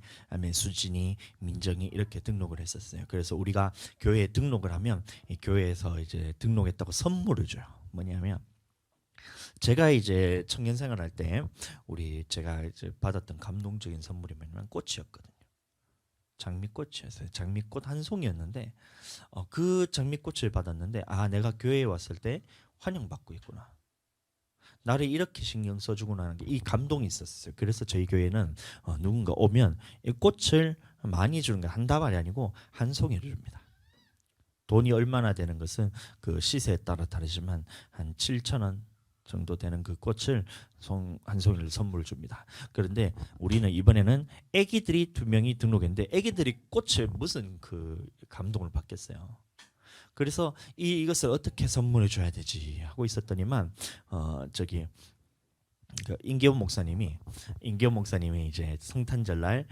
수진이, 민정이 이렇게 등록을 했었어요. 그래서 우리가 교회에 등록을 하면 이 교회에서 이제 등록했다고 선물을 줘요. 뭐냐면 제가 이제 청년 생활할 때 제가 이제 받았던 감동적인 선물이 뭐냐면 꽃이었거든요. 장미꽃이었어요. 장미꽃 한 송이였는데 그 장미꽃을 받았는데 내가 교회에 왔을 때 환영받고 있구나. 나를 이렇게 신경 써주구나 하는 게 이 감동이 있었어요. 그래서 저희 교회는 누군가 오면 이 꽃을 많이 주는 게 한 다발이 아니고 한 송이를 줍니다. 돈이 얼마나 되는 것은 그 시세에 따라 다르지만 한 7,000원 정도 되는 그 꽃을 한 송이를 선물을 줍니다. 그런데 우리는 이번에는 아기들이 2명이 등록했는데 아기들이 꽃을 무슨 그 감동을 받겠어요. 그래서 이것을 어떻게 선물해 줘야 되지 하고 있었더니만 저기 그 임기훈 목사님이 이제 성탄절날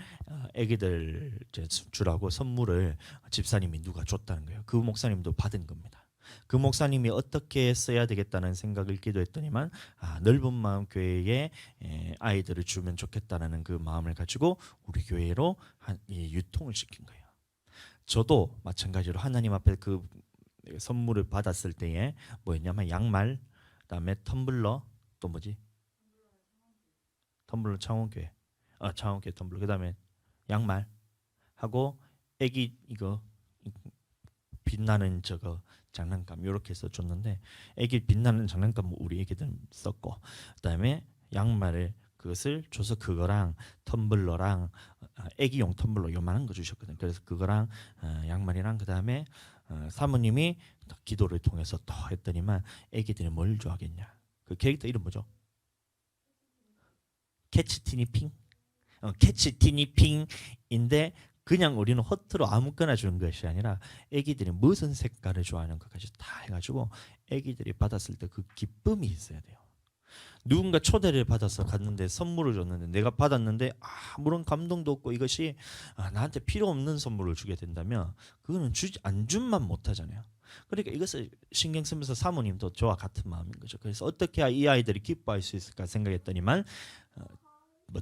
아기들 이제 주라고 선물을 집사님이 누가 줬다는 거예요. 그 목사님도 받은 겁니다. 그 목사님이 어떻게 써야 되겠다는 생각을 기도했더니만 넓은 마음 교회에 아이들을 주면 좋겠다라는 그 마음을 가지고 우리 교회로 유통을 시킨 거예요. 저도 마찬가지로 하나님 앞에 그 선물을 받았을 때에 뭐였냐면 양말, 그다음에 텀블러, 또 뭐지? 텀블러 창원교회, 창원교회 텀블러, 그다음에 양말 하고 애기 이거 빛나는 저거 장난감 이렇게 해서 줬는데 애기 빛나는 장난감 우리 애기들 썼고 그다음에 양말을 그것을 줘서 그거랑 텀블러랑 애기용 텀블러 요만한 거 주셨거든요. 그래서 그거랑 양말이랑 그다음에 사모님이 기도를 통해서 또 했더니만 애기들이 뭘 좋아하겠냐. 그 캐릭터 이름 뭐죠? 캐치티니핑? 캐치티니핑인데 그냥 우리는 허투루 아무거나 주는 것이 아니라 애기들이 무슨 색깔을 좋아하는 것까지 다 해가지고 애기들이 받았을 때 그 기쁨이 있어야 돼요. 누군가 초대를 받아서 갔는데 선물을 줬는데 내가 받았는데 아무런 감동도 없고 이것이 나한테 필요 없는 선물을 주게 된다면 그거는 안 준만 못하잖아요. 그러니까 이것을 신경 쓰면서 사모님도 저와 같은 마음인 거죠. 그래서 어떻게 해야 이 아이들이 기뻐할 수 있을까 생각했더니만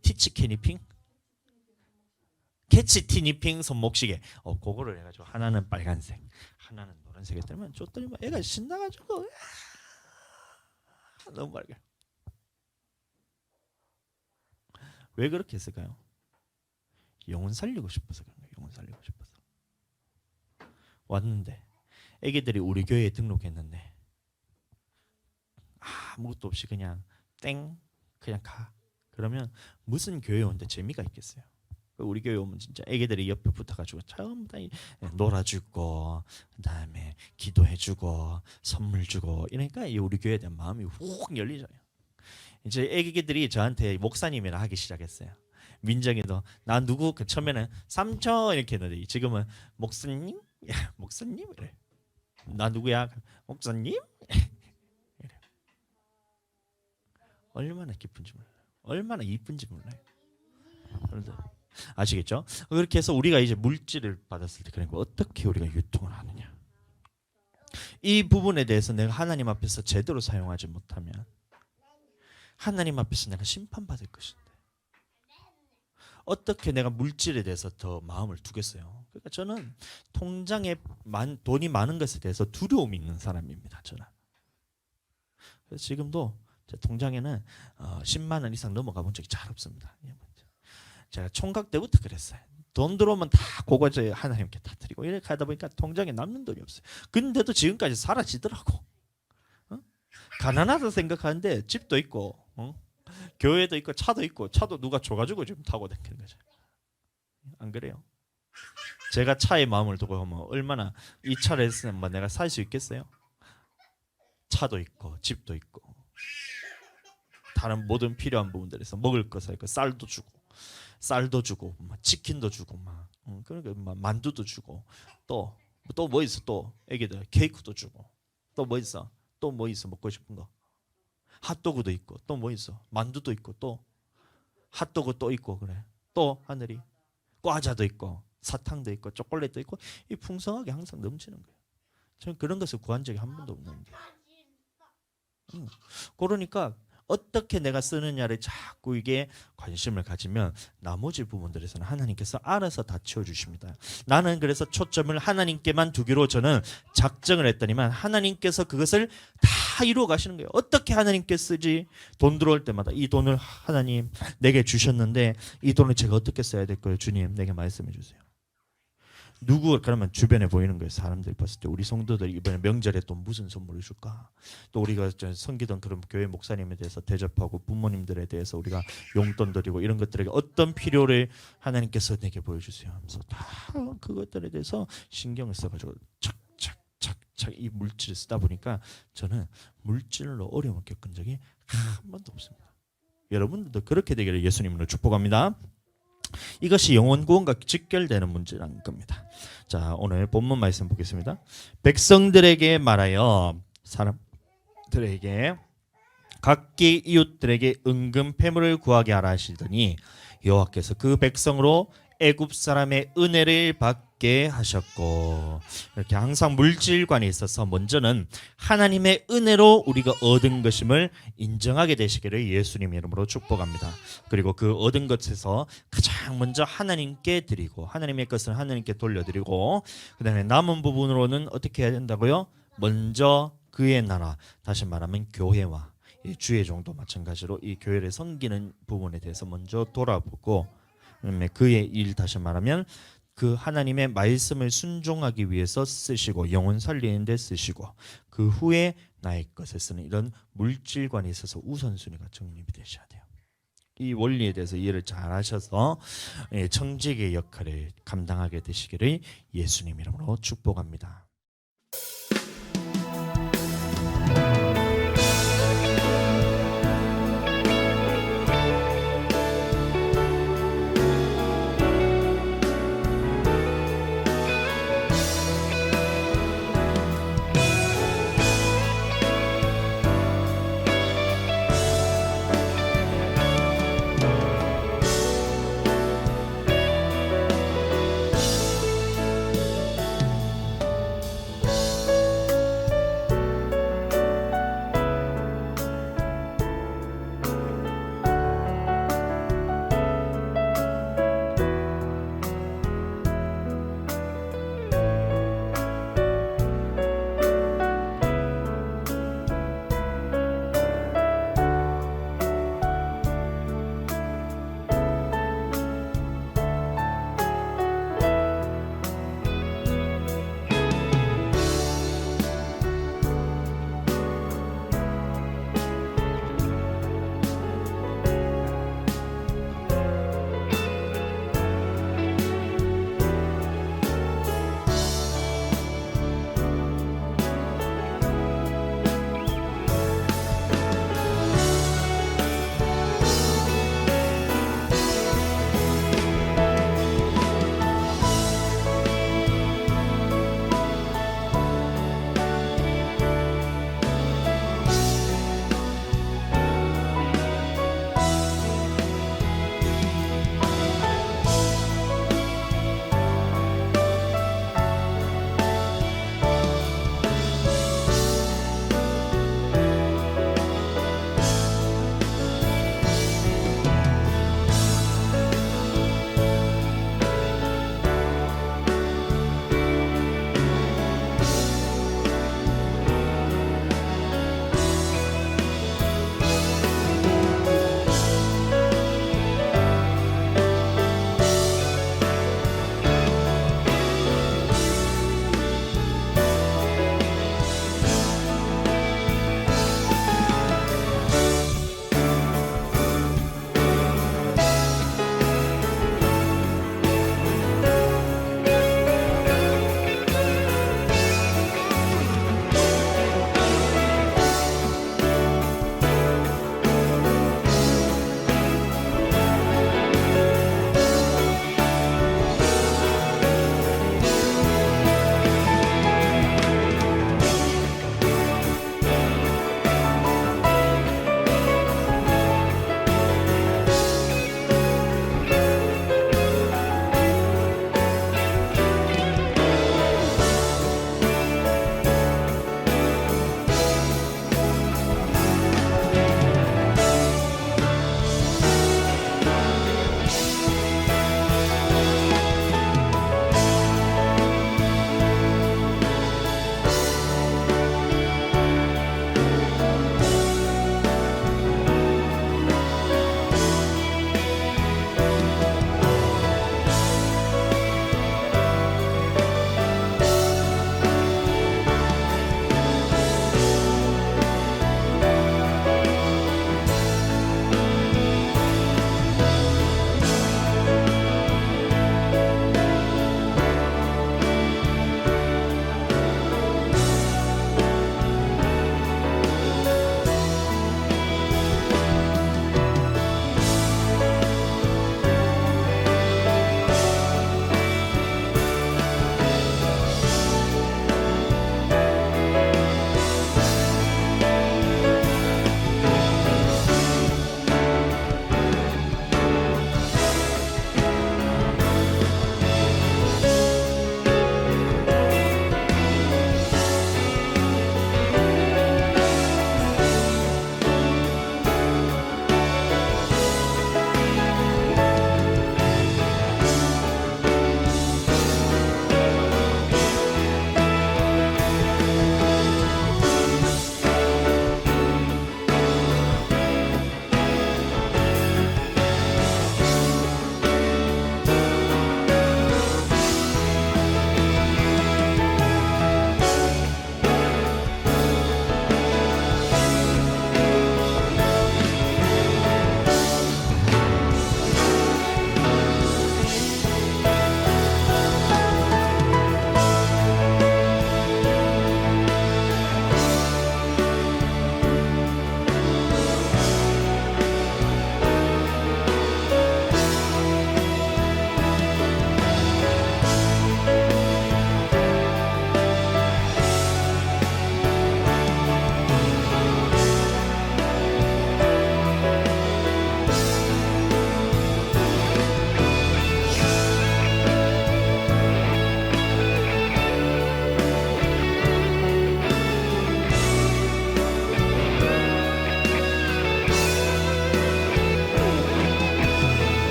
티치 캐니핑? 캐치 티니핑 손목시계 그거를 해가지고 하나는 빨간색 하나는 노란색 했더니만 줬더니만 애가 신나가지고 너무 밝아요. 왜 그렇게 했을까요? 영혼 살리고 싶어서 그런 거예요. 영혼 살리고 싶어서 왔는데 애기들이 우리 교회에 등록했는데 아무것도 없이 그냥 그냥 가. 그러면 무슨 교회 오는데 재미가 있겠어요? 우리 교회 오면 진짜 애기들이 옆에 붙어가지고 전부 다 놀아주고 그다음에 기도해주고 선물 주고 이러니까 우리 교회에 대한 마음이 훅 열리잖아요. 이제 애기들이 저한테 목사님이라 하기 시작했어요. 민정이도 나 누구 처음에는 삼촌 이렇게 했는데 지금은 목사님, 목사님 이래. 나 누구야? 목사님? 이래. 얼마나 기쁜지 몰라요. 얼마나 이쁜지 몰라요. 그런데 아시겠죠? 그렇게 해서 우리가 이제 물질을 받았을 때 그러니까 어떻게 우리가 유통을 하느냐. 이 부분에 대해서 내가 하나님 앞에서 제대로 사용하지 못하면 하나님 앞에서 내가 심판받을 것인데 어떻게 내가 물질에 대해서 더 마음을 두겠어요? 그러니까 저는 통장에 돈이 많은 것에 대해서 두려움이 있는 사람입니다. 저는. 그래서 지금도 제 통장에는 10만 원 이상 넘어가 본 적이 잘 없습니다. 제가 총각 때부터 그랬어요. 돈 들어오면 다 그거 하나님께 다 드리고 이렇게 하다 보니까 통장에 남는 돈이 없어요. 근데도 지금까지 사라지더라고. 가난하다 생각하는데 집도 있고 교회도 있고 차도 있고 차도 누가 줘가지고 지금 타고 다니는 거죠. 안 그래요? 제가 차에 마음을 두고 하면 얼마나 이 차를 했으면 뭐 내가 살 수 있겠어요? 차도 있고 집도 있고 다른 모든 필요한 부분들에서 먹을 거 사고 쌀도 주고 막 치킨도 주고 막 그러니까 막 만두도 주고 또 뭐 있어 또 애기들 케이크도 주고 또 뭐 있어 또 뭐 있어? 먹고 싶은 거. 핫도그도 있고 또 뭐 있어? 만두도 있고 또 핫도그 또 있고 그래. 또 하늘이 과자도 있고 사탕도 있고 초콜릿도 있고 이 풍성하게 항상 넘치는 거예요. 저는 그런 것을 구한 적이 한 번도 없는데. 그러니까 어떻게 내가 쓰느냐를 자꾸 이게 관심을 가지면 나머지 부분들에서는 하나님께서 알아서 다 채워주십니다. 나는 그래서 초점을 하나님께만 두기로 저는 작정을 했더니만 하나님께서 그것을 다 이루어 가시는 거예요. 어떻게 하나님께 쓰지? 돈 들어올 때마다 이 돈을 하나님 내게 주셨는데 이 돈을 제가 어떻게 써야 될 거예요? 주님 내게 말씀해 주세요. 누구 그러면 주변에 보이는 거예요. 사람들이 봤을 때 우리 성도들 이번에 명절에 또 무슨 선물을 줄까? 또 우리가 섬기던 그런 교회 목사님에 대해서 대접하고 부모님들에 대해서 우리가 용돈 드리고 이런 것들에게 어떤 필요를 하나님께서 내게 보여주세요 하면서 다 그것들에 대해서 신경을 써가지고 착착착착 이 물질을 쓰다 보니까 저는 물질로 어려움을 겪은 적이 한 번도 없습니다. 여러분들도 그렇게 되기를 예수님으로 축복합니다. 이것이 영혼 구원과 직결되는 문제라는 겁니다. 자, 오늘 본문 말씀 보겠습니다. 백성들에게 말하여 사람들에게 각기 이웃들에게 은금 패물을 구하게 하라 하시더니 여호와께서 그 백성으로 애굽 사람의 은혜를 받게 하셨고, 이렇게 항상 물질관에 있어서 먼저는 하나님의 은혜로 우리가 얻은 것임을 인정하게 되시기를 예수님 이름으로 축복합니다. 그리고 그 얻은 것에서 가장 먼저 하나님께 드리고 하나님의 것을 하나님께 돌려드리고 그 다음에 남은 부분으로는 어떻게 해야 된다고요? 먼저 그의 나라, 다시 말하면 교회와 이 주의 종도 마찬가지로 이 교회를 섬기는 부분에 대해서 먼저 돌아보고 그다음에 그의 일, 다시 말하면 그 하나님의 말씀을 순종하기 위해서 쓰시고 영혼 살리는 데 쓰시고 그 후에 나의 것에 쓰는 이런 물질관에 있어서 우선순위가 정립이 되셔야 돼요. 이 원리에 대해서 이해를 잘 하셔서 청지기의 역할을 감당하게 되시기를 예수님 이름으로 축복합니다.